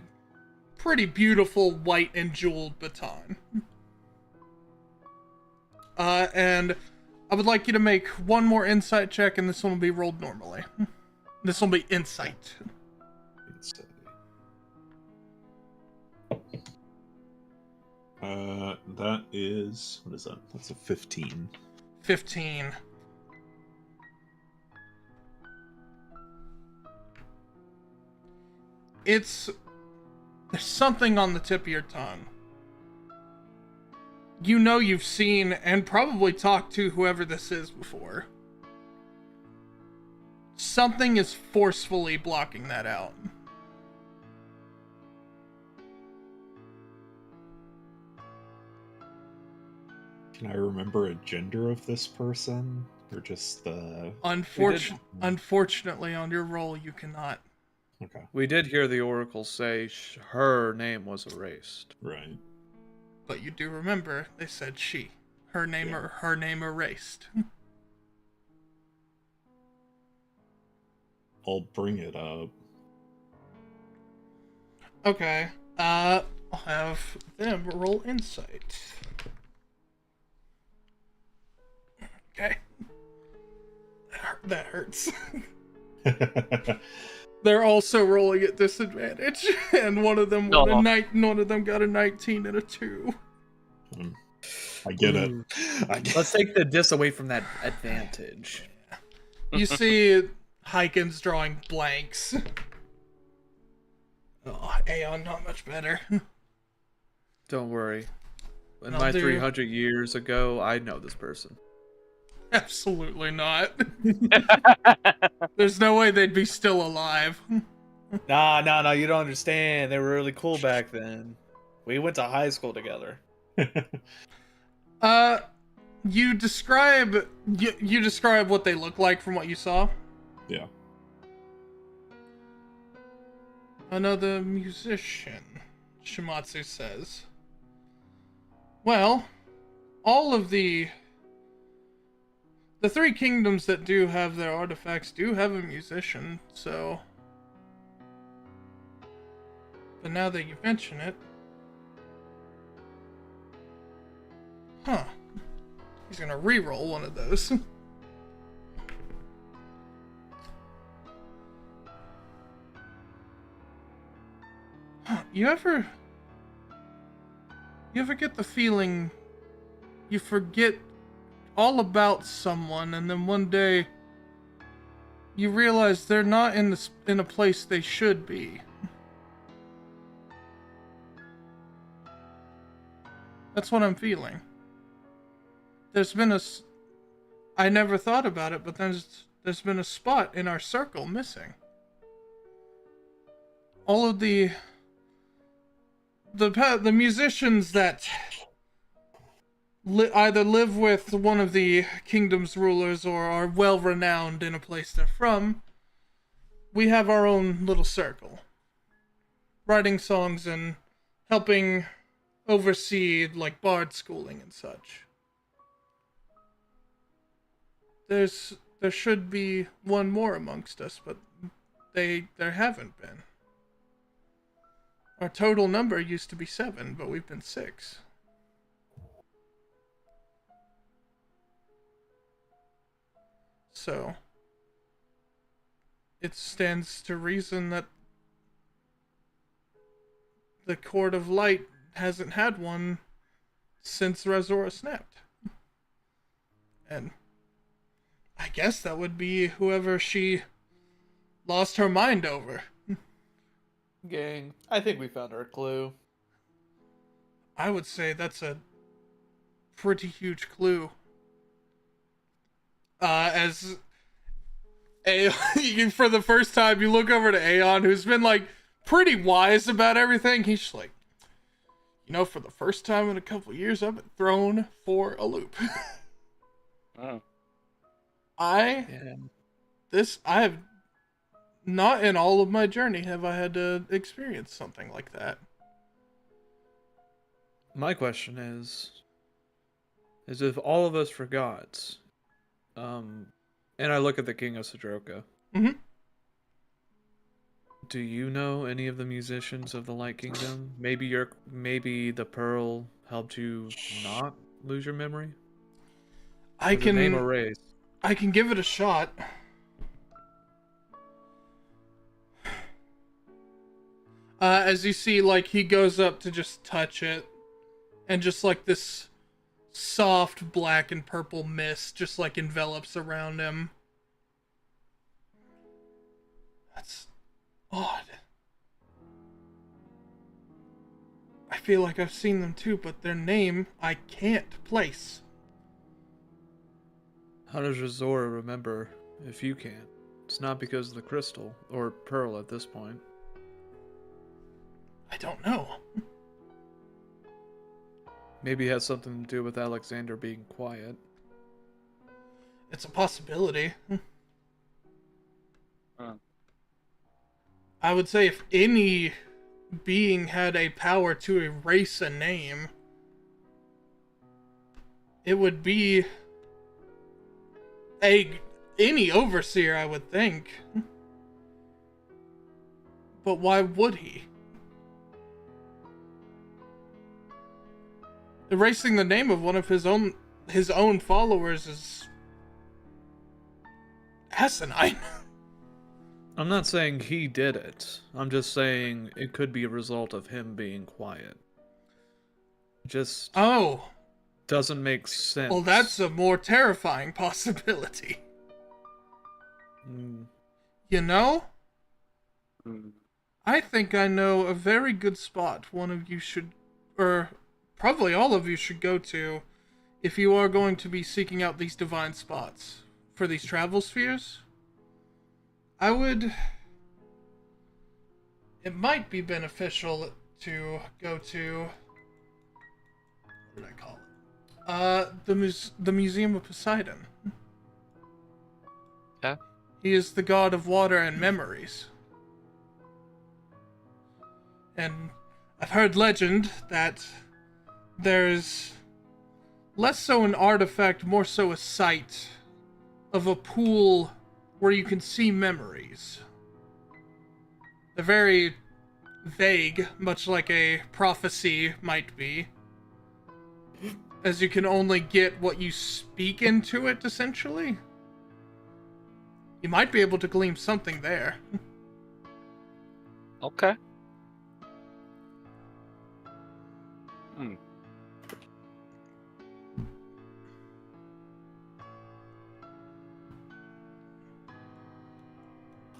pretty beautiful white and jeweled baton. And I would like you to make one more insight check, and this one will be rolled normally. This will be insight. That is... What is that? That's a 15. 15. There's something on the tip of your tongue. You know you've seen and probably talked to whoever this is before. Something is forcefully blocking that out. Can I remember a gender of this person? Or just the... Unfortunately, on your roll, you cannot. Okay. We did hear the Oracle say her name was erased. Right. But you do remember, they said she. Her name erased. I'll bring it up. Okay. I'll have them roll insight. Okay. That hurts. They're also rolling at disadvantage, and one of them got a 19 and a 2. I get it. Let's take the dis away from that advantage. You see Hyken's drawing blanks. Oh, Aeon, not much better. Don't worry. In I'll my do. 300 years ago, I know this person. Absolutely not. There's no way they'd be still alive. Nah, you don't understand. They were really cool back then. We went to high school together. You describe what they look like from what you saw. Yeah. Another musician, Shimatsu says. Well, all of the three kingdoms that do have their artifacts do have a musician, so... But now that you mention it... Huh. He's gonna re-roll one of those. Huh, you ever get the feeling you forget all about someone, and then one day you realize they're not in a place they should be? That's what I'm feeling. I never thought about it, but there's been a spot in our circle missing. All of the musicians that either live with one of the kingdom's rulers or are well renowned in a place they're from, we have our own little circle, writing songs and helping oversee like bard schooling and such. There should be one more amongst us, but there haven't been. Our total number used to be 7, but we've been 6. So, it stands to reason that the Court of Light hasn't had one since Razora snapped. And I guess that would be whoever she lost her mind over. Gang, I think we found our clue. I would say that's a pretty huge clue. As Aeon, for the first time, you look over to Aeon, who's been like pretty wise about everything. He's just like, for the first time in a couple of years, I've been thrown for a loop. Oh. I have not in all of my journey have I had to experience something like that. My question is if all of us forgot, and I look at the King of Cedroca. Mm-hmm. Do you know any of the musicians of the Light Kingdom? Maybe the Pearl helped you not lose your memory? I can name erased. I can give it a shot. As you see, like, he goes up to just touch it, and just like this soft black and purple mist just like envelops around him. That's odd. I feel like I've seen them too, but their name I can't place. How does Razora remember if you can't? It's not because of the crystal, or pearl at this point. I don't know. Maybe it has something to do with Alexander being quiet. It's a possibility. I would say if any being had a power to erase a name, it would be any overseer, I would think. But why would he? Erasing the name of one of his own followers is asinine. I'm not saying he did it. I'm just saying it could be a result of him being quiet. Just doesn't make sense. Well, that's a more terrifying possibility. You know? I think I know a very good spot one of you should, or probably all of you should go to if you are going to be seeking out these divine spots for these travel spheres. It might be beneficial to go to, what did I call it? The Museum of Poseidon. Yeah. He is the god of water and memories. And I've heard legend that there's less so an artifact, more so a site of a pool where you can see memories. They're very vague, much like a prophecy might be, as you can only get what you speak into it, essentially. You might be able to glean something there. Okay.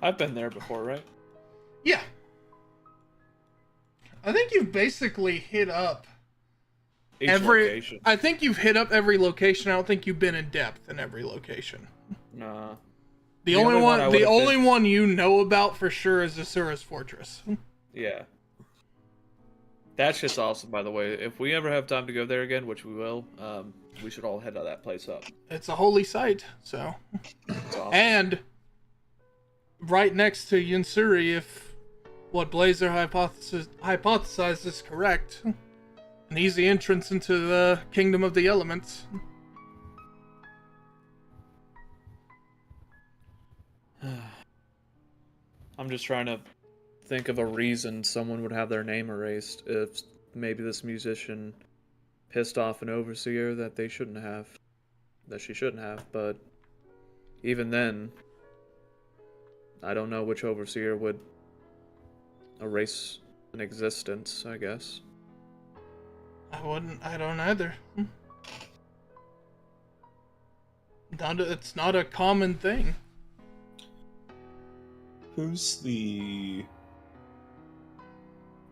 I've been there before, right? Yeah. I think you've basically hit up Each location. I think you've hit up every location. I don't think you've been in depth in every location. Nah. The only one you know about for sure is Asura's Fortress. Yeah. That's just awesome, by the way. If we ever have time to go there again, which we will, we should all head to that place up. It's a holy site, so. It's awesome. And right next to Yunsuri, if what Blazer hypothesized is correct, an easy entrance into the Kingdom of the Elements. I'm just trying to think of a reason someone would have their name erased if maybe this musician pissed off an overseer that she shouldn't have, but even then, I don't know which overseer would erase an existence, I guess. I don't either. It's not a common thing. Who's the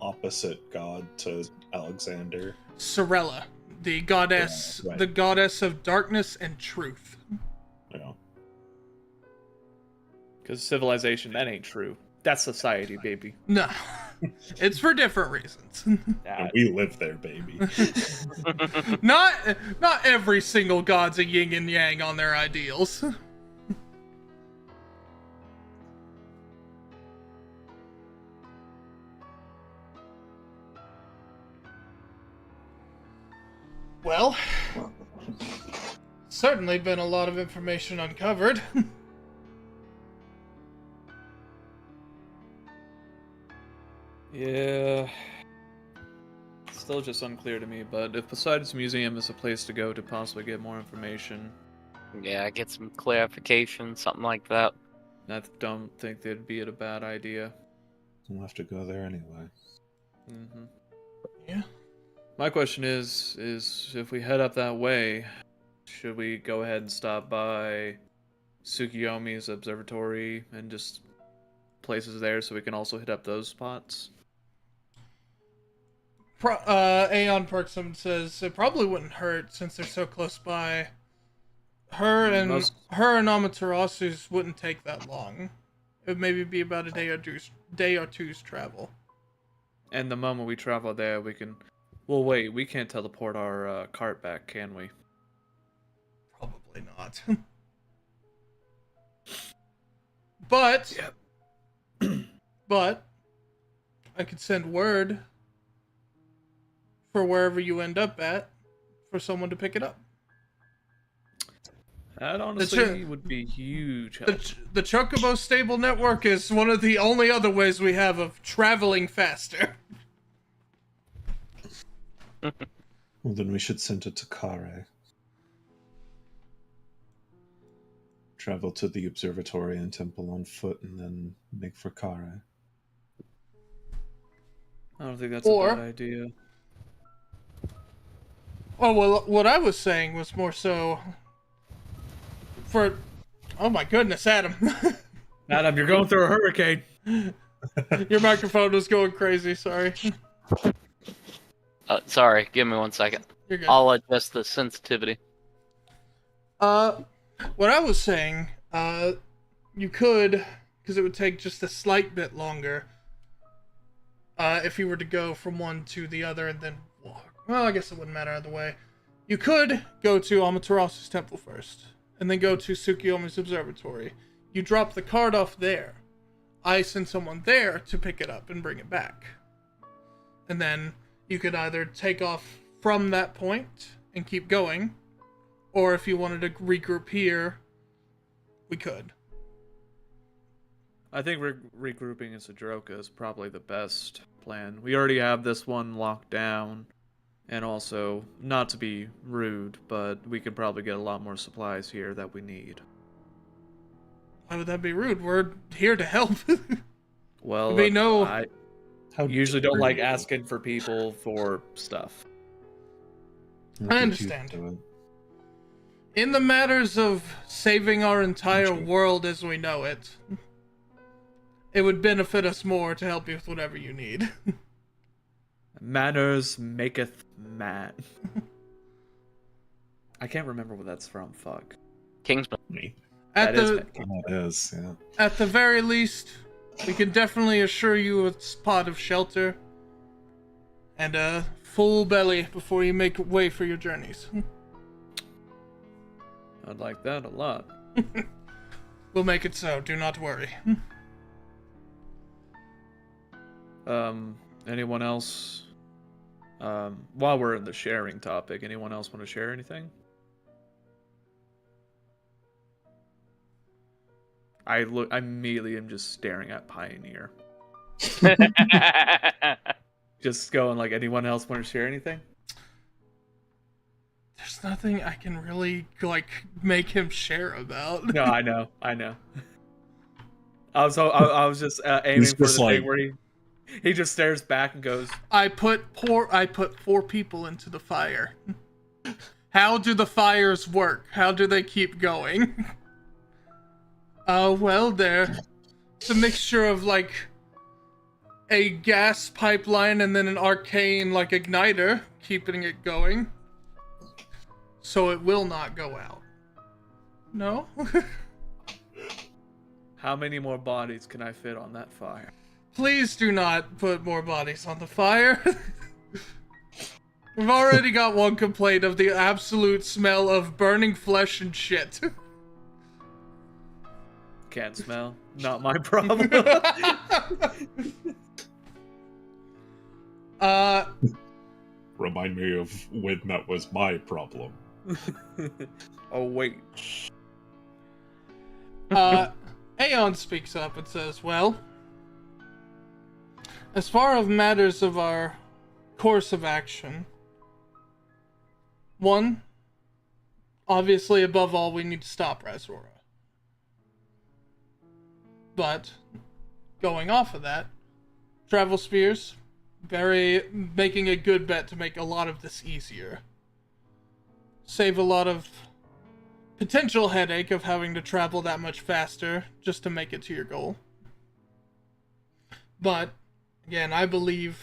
opposite god to Alexander? Sorella, the goddess, Yeah, right. the goddess of darkness and truth. Yeah. Because civilization, that ain't true. That's society, baby. No, it's for different reasons. And we live there, baby. Not every single god's a yin and yang on their ideals. Well, certainly been a lot of information uncovered. Yeah. Still just unclear to me, but if Poseidon's Museum is a place to go to possibly get more information, Yeah, get some clarification, something like that. I don't think that'd be a bad idea. We'll have to go there anyway. Mm-hmm. Yeah. My question is if we head up that way, should we go ahead and stop by Tsukiyomi's observatory and just places there so we can also hit up those spots? Aeon Perksum says it probably wouldn't hurt since they're so close by. Her and Amaterasu's wouldn't take that long. It would maybe be about a day or two's travel. And the moment we travel there, we can... Well, wait, we can't teleport our cart back, can we? Probably not. But... Yep. But... I could send word for wherever you end up at for someone to pick it up. That honestly would be huge help. The Chocobo Stable Network is one of the only other ways we have of traveling faster. Well, then we should send it to Kare. Travel to the observatory and temple on foot, and then make for Kare. I don't think that's a bad idea. Oh, well, what I was saying was more so... Oh my goodness, Adam. Adam, you're going through a hurricane. Your microphone was going crazy, sorry. Sorry, give me 1 second. You're good. I'll adjust the sensitivity. What I was saying, you could, because it would take just a slight bit longer, if you were to go from one to the other and then walk. Well, I guess it wouldn't matter either way. You could go to Amaterasu's temple first, and then go to Tsukiyomi's observatory. You drop the card off there. I send someone there to pick it up and bring it back. And then you could either take off from that point and keep going, or if you wanted to regroup here, we could. I think regrouping in Cedroca is probably the best plan. We already have this one locked down. And also, not to be rude, but we could probably get a lot more supplies here that we need. Why would that be rude? We're here to help. Well, I usually don't like asking for people for stuff. I understand. In the matters of saving our entire world as we know it, it would benefit us more to help you with whatever you need. Manners maketh man. I can't remember what that's from. Fuck. Kingsman. At the very least, we can definitely assure you a spot of shelter and a full belly before you make way for your journeys. I'd like that a lot. We'll make it so. Do not worry. Anyone else? While we're in the sharing topic, anyone else want to share anything? I immediately am just staring at Pioneer. Just going like, anyone else want to share anything? There's nothing I can really, like, make him share about. No, I know. I was just aiming for the thing where he just stares back and goes, I put 4 people into the fire. How do the fires work? How do they keep going? Well, it's a mixture of, like, a gas pipeline and then an arcane, like, igniter, keeping it going. So it will not go out. No? How many more bodies can I fit on that fire? Please do not put more bodies on the fire. We've already got one complaint of the absolute smell of burning flesh and shit. Can't smell. Not my problem. Remind me of when that was my problem. Oh, wait. Aeon speaks up and says, well, as far as matters of our course of action, one, obviously above all, we need to stop Razora. But, going off of that, travel spears, making a good bet to make a lot of this easier. Save a lot of potential headache of having to travel that much faster just to make it to your goal. But, again, I believe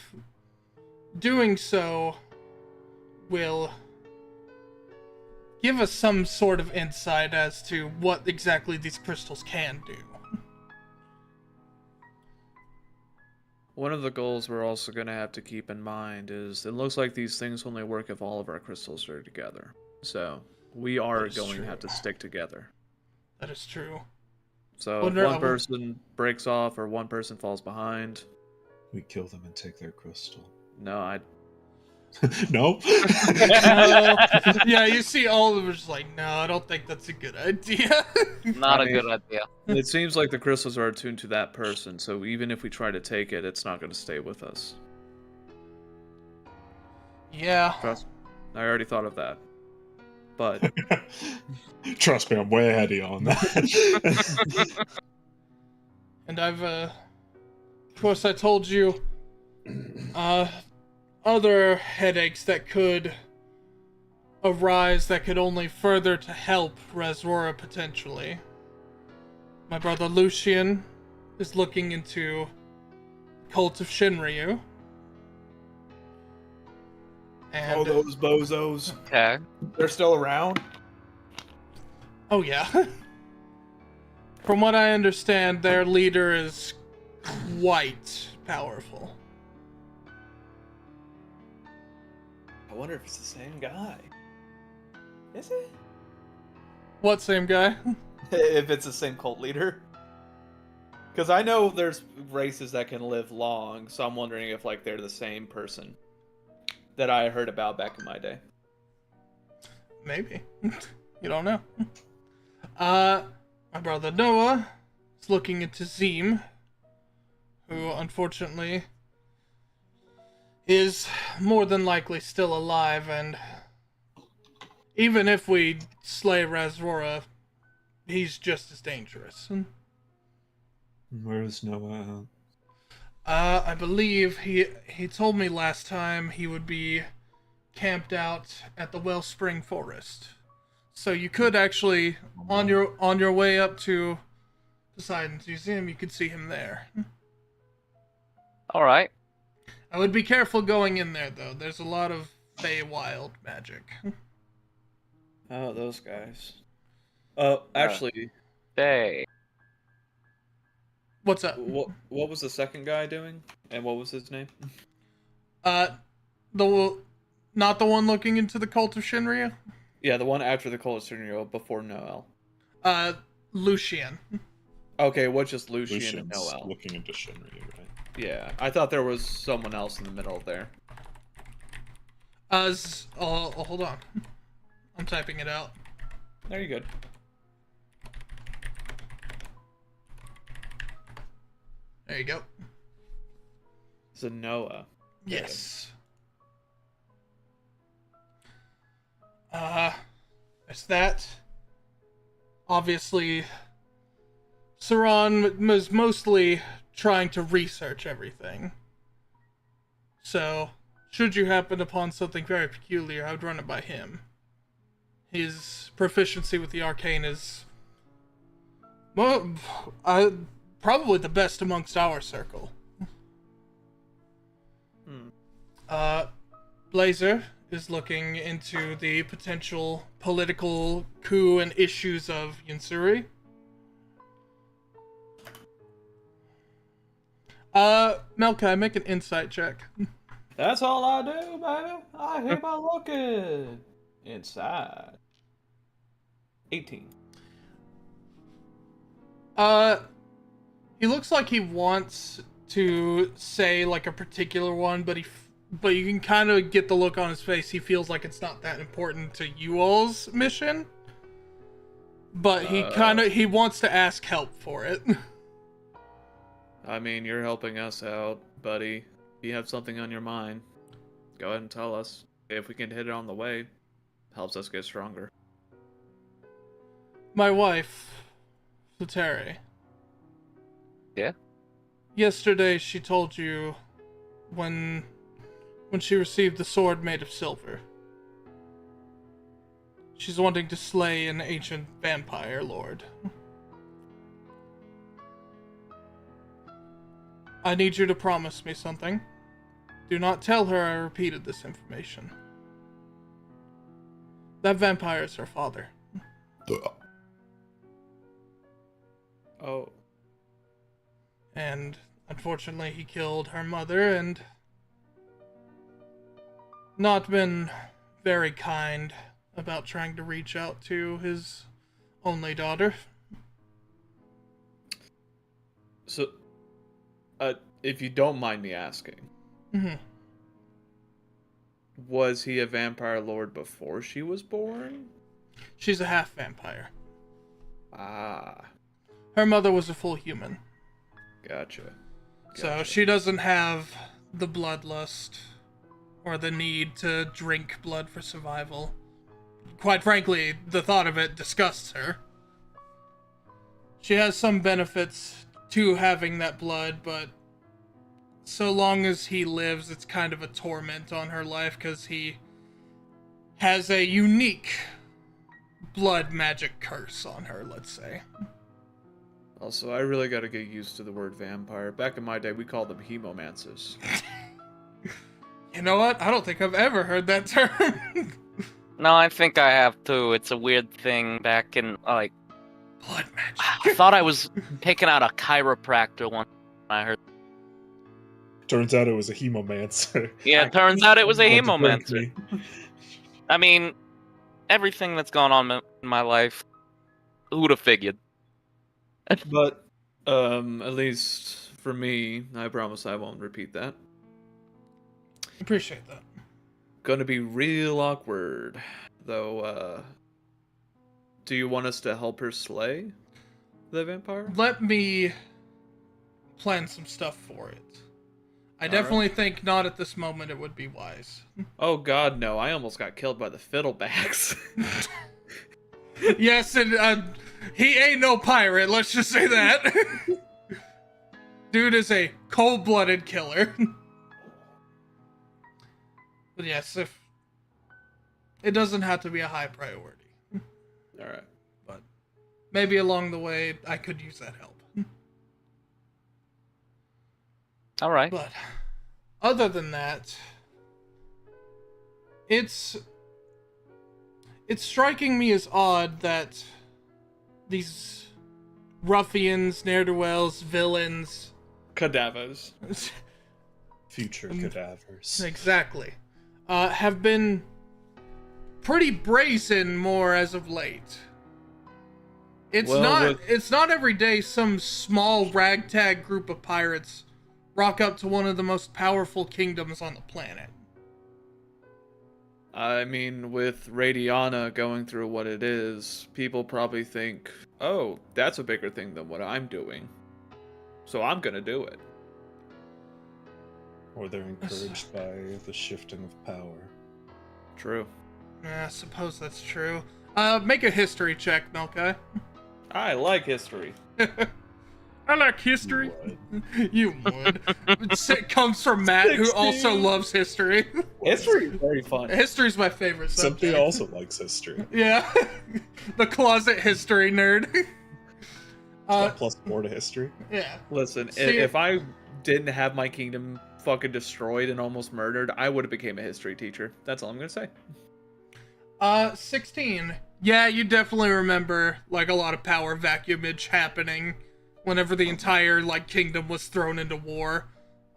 doing so will give us some sort of insight as to what exactly these crystals can do. One of the goals we're also going to have to keep in mind is it looks like these things only work if all of our crystals are together. So we are going to have to stick together. That is true. So if one person breaks off or one person falls behind... We kill them and take their crystal. No, No? No. Yeah, you see all of them are just like, no, I don't think that's a good idea. Not a good idea. It seems like the crystals are attuned to that person, so even if we try to take it, it's not going to stay with us. Yeah. Trust me, I already thought of that. But... Trust me, I'm way ahead of you on that. And of course I told you, other headaches that could arise that could only further to help Resrora potentially. My brother Lucian is looking into Cult of Shinryu. And, oh, those bozos. Okay. They're still around? oh yeah. From what I understand, their leader is quite powerful. I wonder if it's the same guy. Is it? What same guy? If it's the same cult leader. Because I know there's races that can live long, so I'm wondering if like they're the same person that I heard about back in my day. Maybe. You don't know. My brother Noah is looking into Zeem, who unfortunately is more than likely still alive, and even if we slay Resrora, he's just as dangerous. Where is Noah? I believe he told me last time he would be camped out at the Wellspring Forest. So you could actually, on your way up to Poseidon's Museum, you could see him there. All right. I would be careful going in there, though. There's a lot of Feywild magic. Oh, those guys. Oh, actually... Hey. What's up? What was the second guy doing? And what was his name? Not the one looking into the Cult of Shinryu? Yeah, the one after the Cult of Cedroca before Noel. Lucian. Okay, what's just Lucian Lucian's and Noel? looking into Shinryu, right? Yeah, I thought there was someone else in the middle there. Hold on. I'm typing it out. There you go. There you go. Zenoa. Yes. There's that. Obviously, Saran was mostly trying to research everything. So, should you happen upon something very peculiar, I would run it by him. His proficiency with the arcane is, well, probably the best amongst our circle. Blazer is looking into the potential political coup and issues of Yunsuri. Melkai, make an insight check. That's all I do, baby. I hear my looking. Inside. 18. He looks like he wants to say like a particular one, but you can kind of get the look on his face. He feels like it's not that important to you all's mission, but he wants to ask help for it. I mean, you're helping us out, buddy. If you have something on your mind, go ahead and tell us. If we can hit it on the way, helps us get stronger. My wife, Futere. Yeah? Yesterday she told you when she received the sword made of silver. She's wanting to slay an ancient vampire lord. I need you to promise me something. Do not tell her I repeated this information. That vampire is her father. Oh. And unfortunately he killed her mother and not been very kind about trying to reach out to his only daughter. So, if you don't mind me asking, Mm-hmm. was he a vampire lord before she was born? She's a half vampire. Ah, Her mother was a full human. gotcha. So she doesn't have the bloodlust or the need to drink blood for survival. Quite frankly, the thought of it disgusts her. She has some benefits to having that blood, but so long as he lives, it's kind of a torment on her life because he has a unique blood magic curse on her, let's say. Also, I really gotta get used to the word vampire. Back in my day, we called them hemomancers. You know what? I don't think I've ever heard that term. No, I think I have too. It's a weird thing back in, like, Blood magic. I thought I was picking out a chiropractor when I heard. Turns out it was a hemomancer. Yeah, it turns out it was a Had to break hemomancer. me. I mean, everything that's gone on in my life, who'd have figured? But, at least for me, I promise I won't repeat that. Appreciate that. Gonna be real awkward, though, do you want us to help her slay the vampire? Let me plan some stuff for it. I definitely think not at this moment it would be wise. Oh god, no, I almost got killed by the fiddlebacks. Yes, and he ain't no pirate, let's just say that. Dude is a cold-blooded killer. But yes, if it doesn't have to be a high priority. Alright. But maybe along the way, I could use that help. All right. But other than that, it's striking me as odd that these ruffians, ne'er-do-wells, villains, Cadavers. Future cadavers. exactly, have been pretty brazen more as of late. It's not every day some small ragtag group of pirates rock up to one of the most powerful kingdoms on the planet. I mean, with Radiana going through what it is, people probably think, oh, that's a bigger thing than what I'm doing. So I'm gonna do it. Or they're encouraged by the shifting of power. True. I suppose that's true. Make a history check, Melkai. I like history. I like history. You would. It comes from Matt, who 16. also loves history. History is very fun. History's my favorite subject. Somebody also likes history. Yeah. The closet history nerd. Got +4 to history. Yeah. Listen, See- if I didn't have my kingdom fucking destroyed and almost murdered, I would have became a history teacher. That's all I'm gonna say. 16. Yeah, you definitely remember, like, a lot of power vacuumage happening whenever the entire, like, kingdom was thrown into war.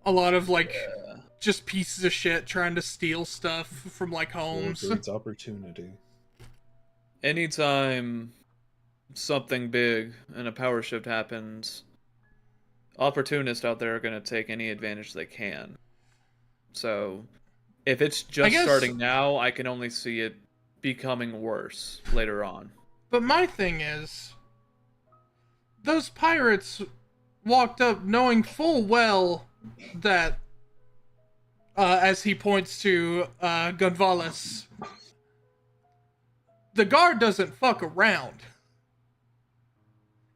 A lot of, like, just pieces of shit trying to steal stuff from, like, homes. It's opportunity. Anytime something big and a power shift happens, opportunists out there are going to take any advantage they can. So, if it's just starting now, I can only see it becoming worse later on. But my thing is, those pirates walked up knowing full well that, as he points to Gonzales, the guard doesn't fuck around.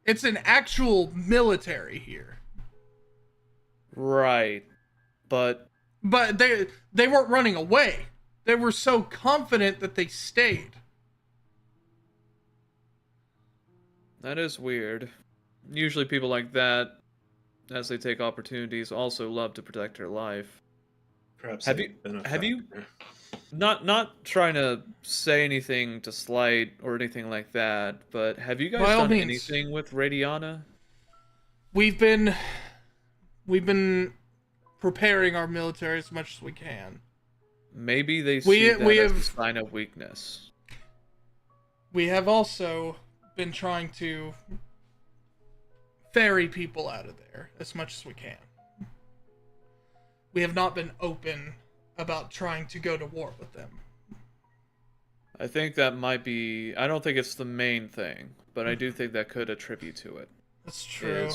It's an actual military here. Right. But But they weren't running away. They were so confident that they stayed. That is weird. Usually people like that, as they take opportunities, also love to protect their life. Perhaps Have they've you- been a have you- factor. Not trying to say anything to slight or anything like that, but have you guys By all done means. anything with Radiana? We've been preparing our military as much as we can. Maybe they see that as a sign of weakness. We have also been trying to ferry people out of there as much as we can. We have not been open about trying to go to war with them. I think that might be... I don't think it's the main thing, but I do think that could attribute to it. That's true.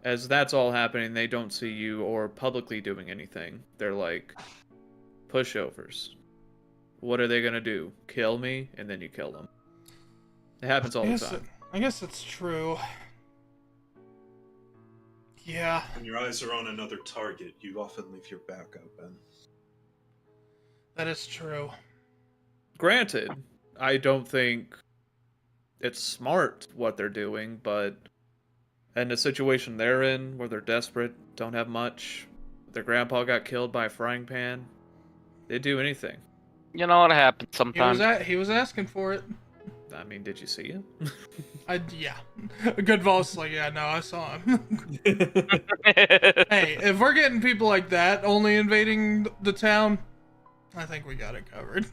As that's all happening, they don't see you or publicly doing anything. They're like pushovers. What are they gonna do? Kill me, and then you kill them. It happens all the time. I guess that's true. Yeah. When your eyes are on another target, you often leave your back open. That is true. Granted, I don't think it's smart what they're doing, but in the situation they're in, where they're desperate, don't have much, their grandpa got killed by a frying pan, they'd do anything. You know what happens sometimes. He was asking for it. I mean, did you see him? Yeah. Good voice, like, yeah, no, I saw him. Hey, if we're getting people like that only invading the town, I think we got it covered.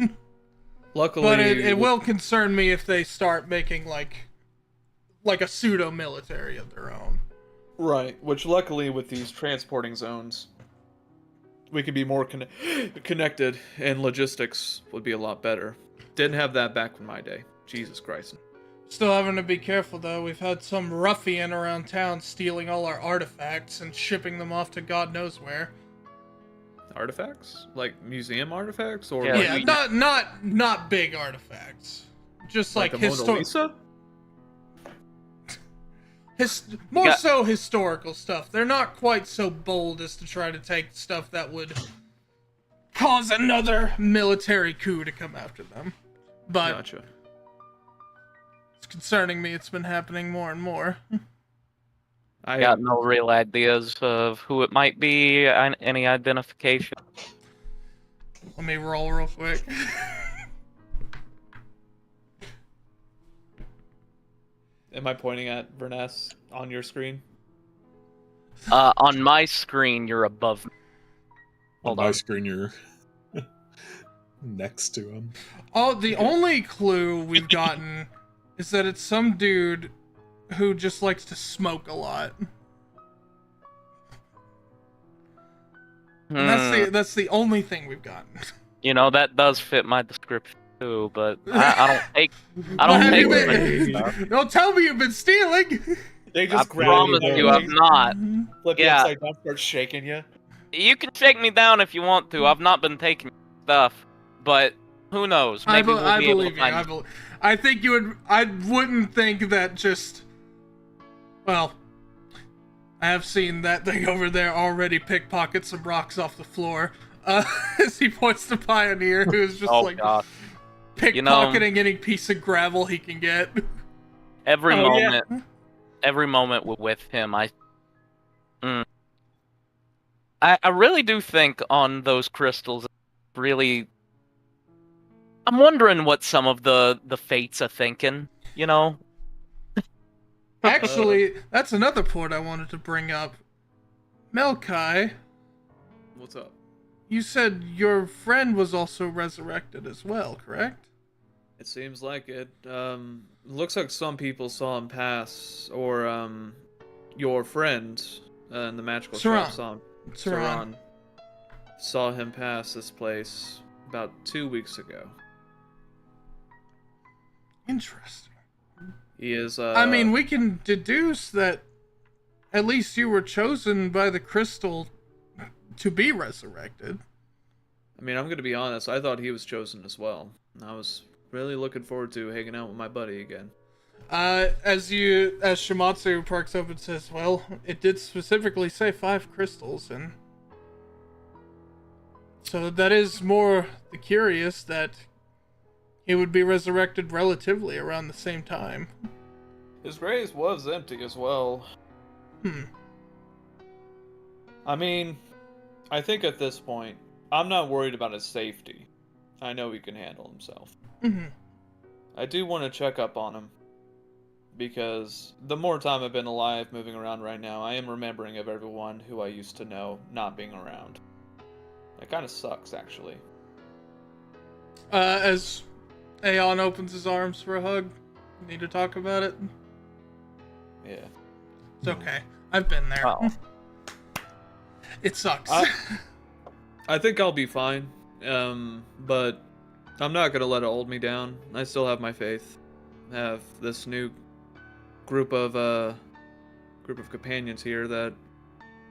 Luckily, But it will concern me if they start making like a pseudo military of their own. Right, which luckily with these transporting zones, we can be more connected, and logistics would be a lot better. Didn't have that back in my day. Jesus Christ. Still having to be careful though. We've had some ruffian around town stealing all our artifacts and shipping them off to God knows where. Artifacts? Like museum artifacts? Or Yeah, like, Yeah, not big artifacts. Just like the Mona Lisa? more so historical stuff. They're not quite so bold as to try to take stuff that would cause another military coup to come after them. But Gotcha. it's concerning me. It's been happening more and more. I got no real ideas of who it might be, any identification. Let me roll real quick. Am I pointing at Verness on your screen? On my screen, you're above me. On my screen, you're next to him. Oh, the only clue we've gotten is that it's some dude who just likes to smoke a lot. And that's the only thing we've gotten. You know, that does fit my description too, but I don't take Don't tell me you've been stealing. They I just grab promise you, you, I'm not. flip Yeah. you upside down, start shaking you. You can shake me down if you want to. I've not been taking stuff, but who knows? Maybe we'll I be able believe to you. find. I think you would. I wouldn't think that just. Well, I have seen that thing over there already pickpocket some rocks off the floor. As he points to Pioneer, who's just Oh god! pickpocketing any piece of gravel he can get. Every Oh, yeah. moment, every moment with him, I really do think on those crystals. Really, I'm wondering what some of the fates are thinking. You know, Actually, that's another point I wanted to bring up. Melkai, What's up? you said your friend was also resurrected as well, correct? It seems like it. Looks like some people saw him pass, or your friend in the magical shop Saran. saw him pass this place about 2 weeks ago. Interesting. He is. I mean, we can deduce that at least you were chosen by the crystal to be resurrected. I mean, I'm gonna be honest. I thought he was chosen as well. I was really looking forward to hanging out with my buddy again. As Shimatsu perks up and says, well, it did specifically say 5 crystals, and So that is more the curious that he would be resurrected relatively around the same time. His grave was empty as well. I mean, I think at this point, I'm not worried about his safety. I know he can handle himself. I do want to check up on him. Because the more time I've been alive moving around right now, I am remembering of everyone who I used to know not being around. It kind of sucks, actually. As Aeon opens his arms for a hug, need to talk about it? Yeah. It's okay. I've been there. Oh. It sucks. I think I'll be fine. But I'm not gonna let it hold me down. I still have my faith. I have this new group of companions here that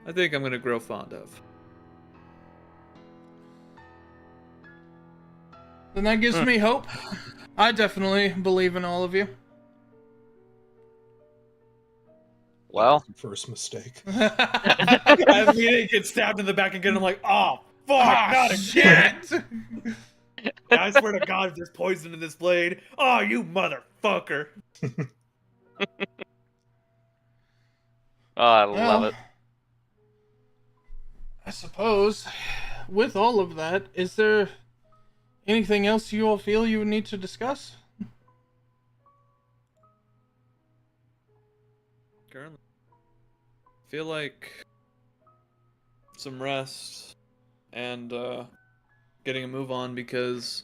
I think I'm gonna grow fond of. Then that gives me hope. I definitely believe in all of you. Well, First mistake. I immediately get stabbed in the back again. I'm like, oh fuck, not shit! I swear to God, if there's poison in this blade. Oh, you motherfucker. oh, I love it. I suppose, with all of that, is there anything else you all feel you would need to discuss? Currently, feel like some rest and getting a move on, because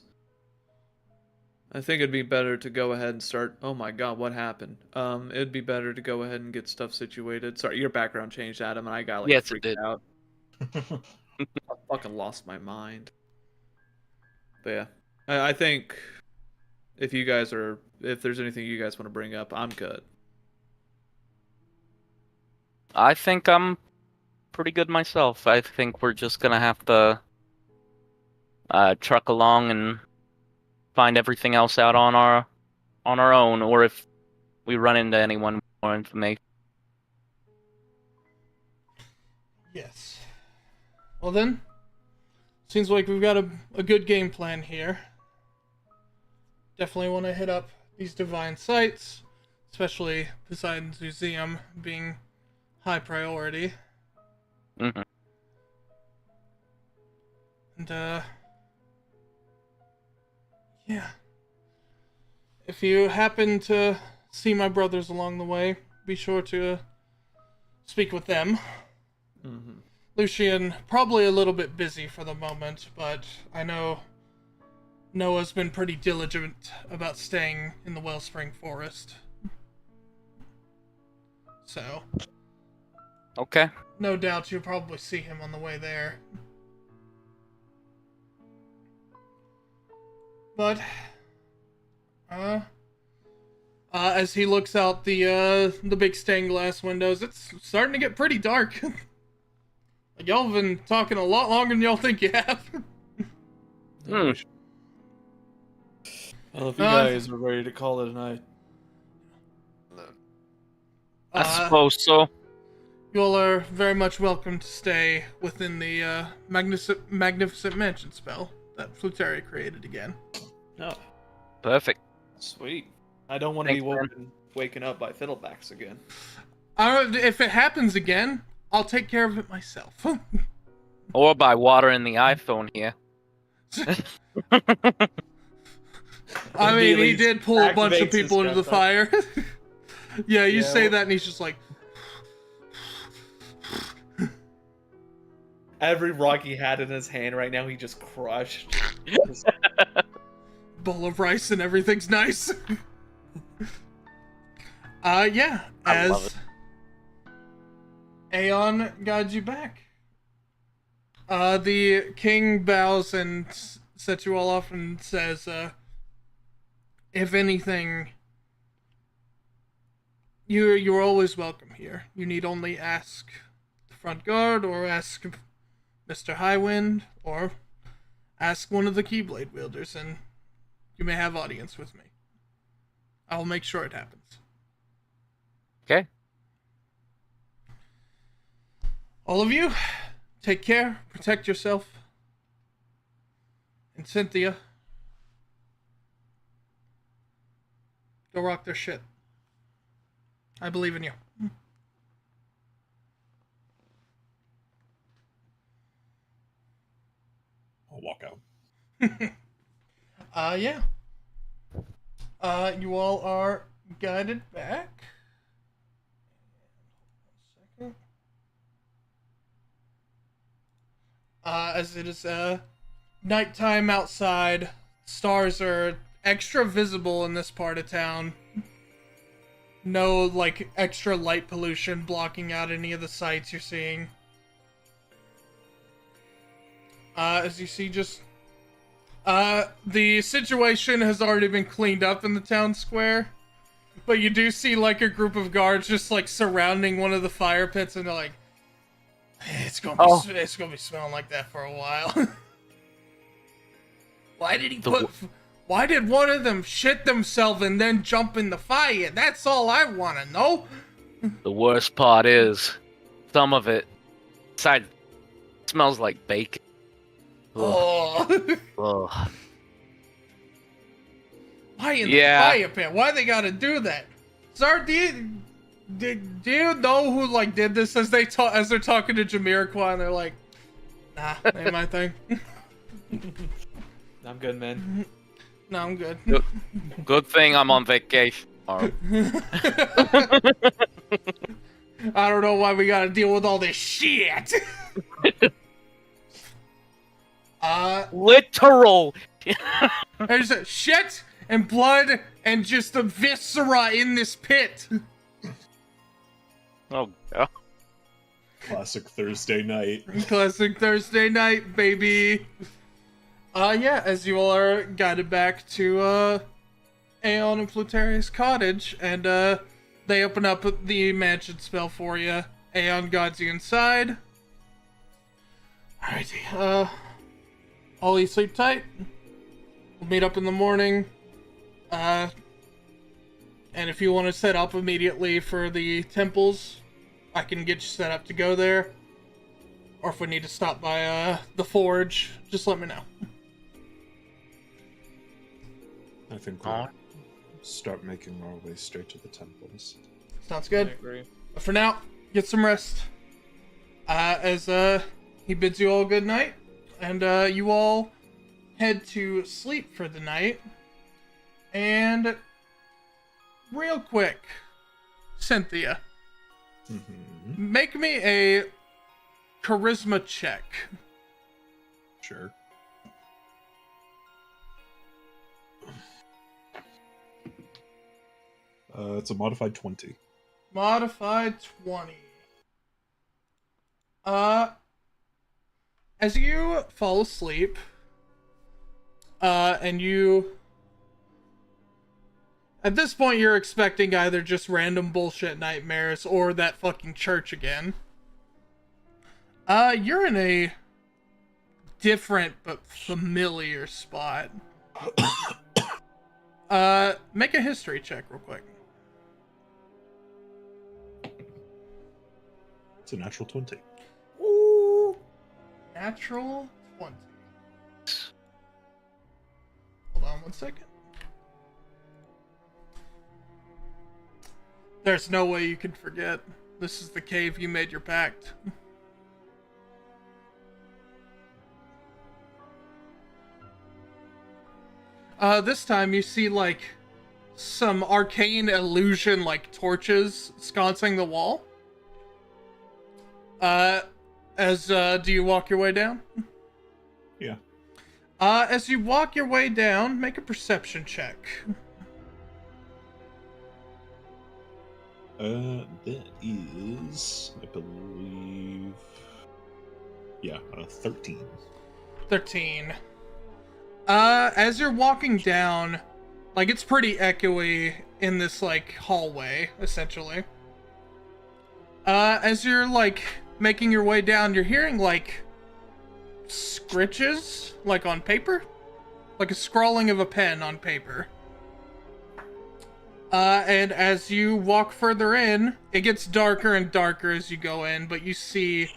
I think it'd be better to go ahead and start. Oh my God, what happened? It'd be better to go ahead and get stuff situated. Sorry, your background changed, Adam, and I got like Yes, it freaked did. out. I fucking lost my mind. But yeah, I think if there's anything you guys want to bring up, I'm good. I think I'm pretty good myself. I think we're just gonna have to truck along and find everything else out on our own, or if we run into anyone, more information. Yes. Well then, seems like we've got a good game plan here. Definitely want to hit up these divine sites, especially Poseidon's Museum being high priority. Mm-hmm. And yeah. If you happen to see my brothers along the way, be sure to speak with them. Mm-hmm. Lucian, probably a little bit busy for the moment, but I know Noah's been pretty diligent about staying in the Wellspring Forest. So, Okay. no doubt you'll probably see him on the way there. But, as he looks out the big stained glass windows, it's starting to get pretty dark. Y'all have been talking a lot longer than y'all think you have. Well, if you guys are ready to call it a night. I suppose so. You all are very much welcome to stay within the magnificent mansion spell that Fluteria created again. Oh, Perfect. sweet. I don't want to be Thanks, man. waken up by fiddlebacks again. If it happens again, I'll take care of it myself. Or by watering the iPhone here. I mean, he Immediately did pull a bunch of activates his people into the stress up. fire. Yeah, you Yeah, say well- that and he's just like, Every rock he had in his hand right now, he just crushed. bowl of rice and everything's nice. Yeah, I love as Aeon guides you back. The king bows and sets you all off and says, if anything, you're always welcome here. You need only ask the front guard, or ask Mr. Highwind, or ask one of the Keyblade wielders, and you may have audience with me. I will make sure it happens. Okay. All of you, take care, protect yourself. And Cynthia, go rock their shit. I believe in you. I'll walk out. Yeah. You all are guided back. One second. As it is nighttime outside, stars are extra visible in this part of town. No, like, extra light pollution blocking out any of the sights you're seeing. As you see, just the situation has already been cleaned up in the town square, but you do see like a group of guards just like surrounding one of the fire pits, and they're like, it's gonna be smelling like that for a while. Why did one of them shit themselves and then jump in the fire? That's all I want to know. The worst part is, some of it, smells like bacon. Oh. Ugh. Why in the fire pit? Why they gotta do that? Sir, do you know who like did this? As they're talking to Jamiroquai, and they're like, nah, ain't my thing. I'm good, man. No, I'm good. Good thing I'm on vacation tomorrow. I don't know why we gotta deal with all this shit. Literal. There's shit and blood and just the viscera in this pit. Oh, God. Classic Thursday night. Classic Thursday night, baby. Yeah, as you all are guided back to, Aeon and Plutaria's cottage, and, they open up the mansion spell for you. Aeon guides you inside. Alrighty, all you sleep tight. We'll meet up in the morning. And if you want to set up immediately for the temples, I can get you set up to go there. Or if we need to stop by, the forge, just let me know. I think we'll start making our way straight to the temples. Sounds I good. agree. But for now, get some rest. As he bids you all good night, and you all head to sleep for the night. And real quick, Cynthia, make me a charisma check. Sure. It's a modified 20. Modified 20. As you fall asleep, and you... At this point, you're expecting either just random bullshit nightmares or that fucking church again. You're in a different but familiar spot. Make a history check real quick. It's a natural 20. Ooh. Natural 20. Hold on one second. There's no way you can forget. This is the cave you made your pact. This time you see, like, some arcane illusion, like, torches sconцing the wall. Do you walk your way down? Yeah. As you walk your way down, make a perception check. That is, I believe, 13. 13. As you're walking down, like, it's pretty echoey in this, like, hallway, essentially. As you're, like, making your way down, you're hearing, like, scritches, like, on paper? Like a scrawling of a pen on paper. And as you walk further in, it gets darker and darker as you go in, but you see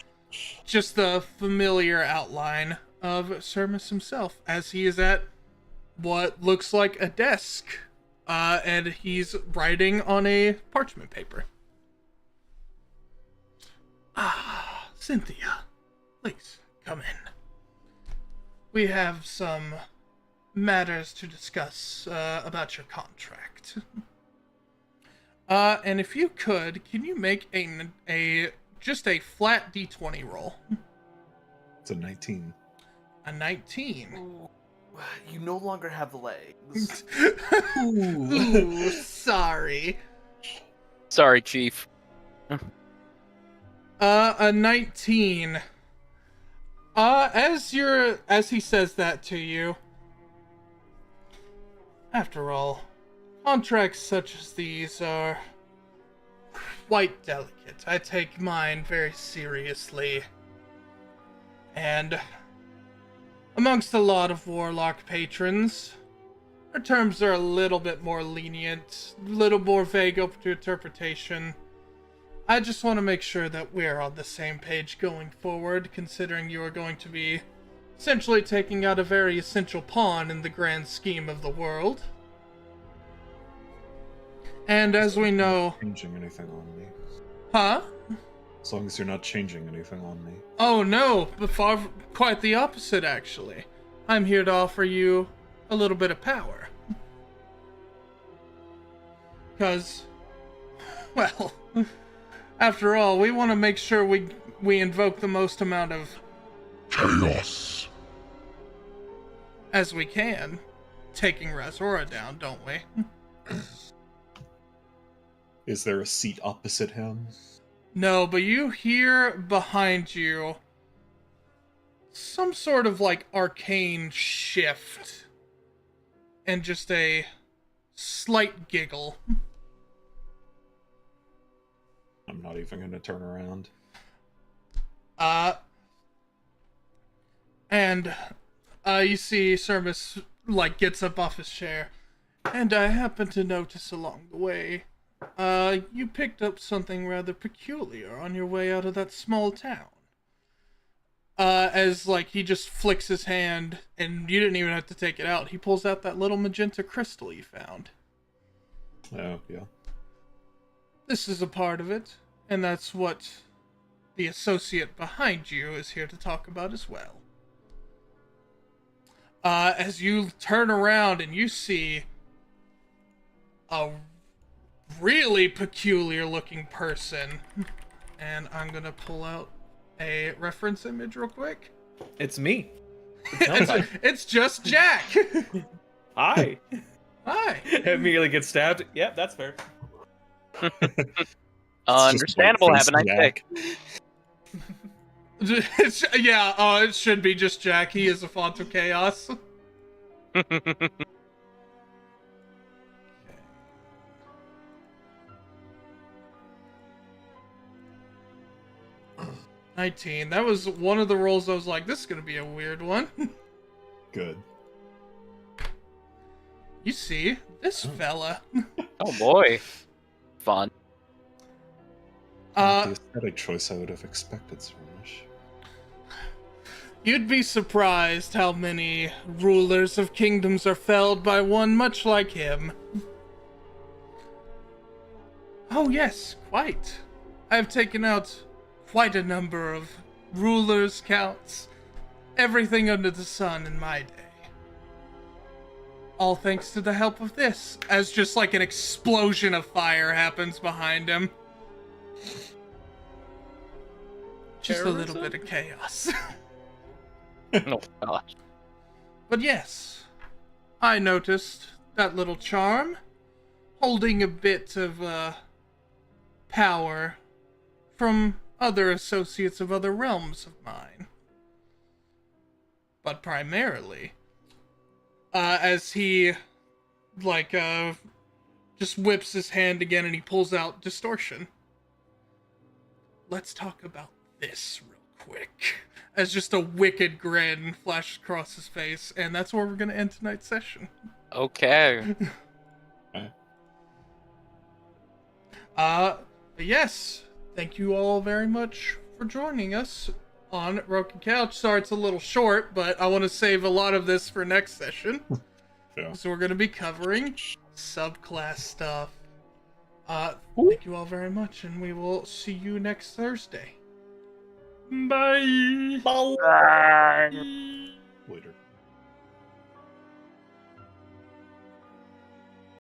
just the familiar outline of Sermus himself, as he is at what looks like a desk, and he's writing on a parchment paper. Ah, Cynthia, please come in. We have some matters to discuss about your contract. And if you could, can you make just a flat D20 roll? It's a 19. A 19. Ooh, you no longer have legs. Ooh, sorry. Sorry, Chief. A 19. As he says that to you, after all, contracts such as these are quite delicate. I take mine very seriously. And amongst a lot of warlock patrons, our terms are a little bit more lenient, a little more vague open to interpretation. I just want to make sure that we're on the same page going forward, considering you are going to be essentially taking out a very essential pawn in the grand scheme of the world. And as we know... Changing anything on me. Huh? As long as you're not changing anything on me. Oh no, but quite the opposite, actually. I'm here to offer you a little bit of power. Because, well, after all, we want to make sure we invoke the most amount of Chaos. as we can, taking Razora down, don't we? Is there a seat opposite him? No, but you hear behind you some sort of like arcane shift and just a slight giggle. I'm not even going to turn around. And you see Sermus like gets up off his chair, and I happen to notice along the way, you picked up something rather peculiar on your way out of that small town. As like he just flicks his hand, and you didn't even have to take it out. He pulls out that little magenta crystal you found. Oh, yeah. This is a part of it, and that's what the associate behind you is here to talk about as well. As you turn around and you see a really peculiar looking person, and I'm gonna pull out a reference image real quick. It's me. It's just Jack. Hi. Hi. Immediately get stabbed. Yep, that's fair. Understandable. Have a nice day. It should be just Jack. He is a font of chaos. 19. That was one of the rolls I was like, this is gonna be a weird one. Good. You see, this fella. Oh boy. Fun. Not the aesthetic choice I would have expected so much. You'd be surprised how many rulers of kingdoms are felled by one much like him. Oh yes, quite. I've taken out quite a number of rulers, counts, everything under the sun in my day. All thanks to the help of this, as just like an explosion of fire happens behind him. Just a little bit of chaos. Oh gosh. But yes, I noticed that little charm, holding a bit of power from other associates of other realms of mine. But primarily, as he, just whips his hand again and he pulls out Distortion. Let's talk about this real quick. As just a wicked grin flashed across his face, and that's where we're gonna end tonight's session. Okay. But yes, thank you all very much for joining us on Broken Couch. Sorry it's a little short, but I want to save a lot of this for next session. Yeah. So we're going to be covering subclass stuff. Thank you all very much, and we will see you next Thursday. Bye. Bye. Later.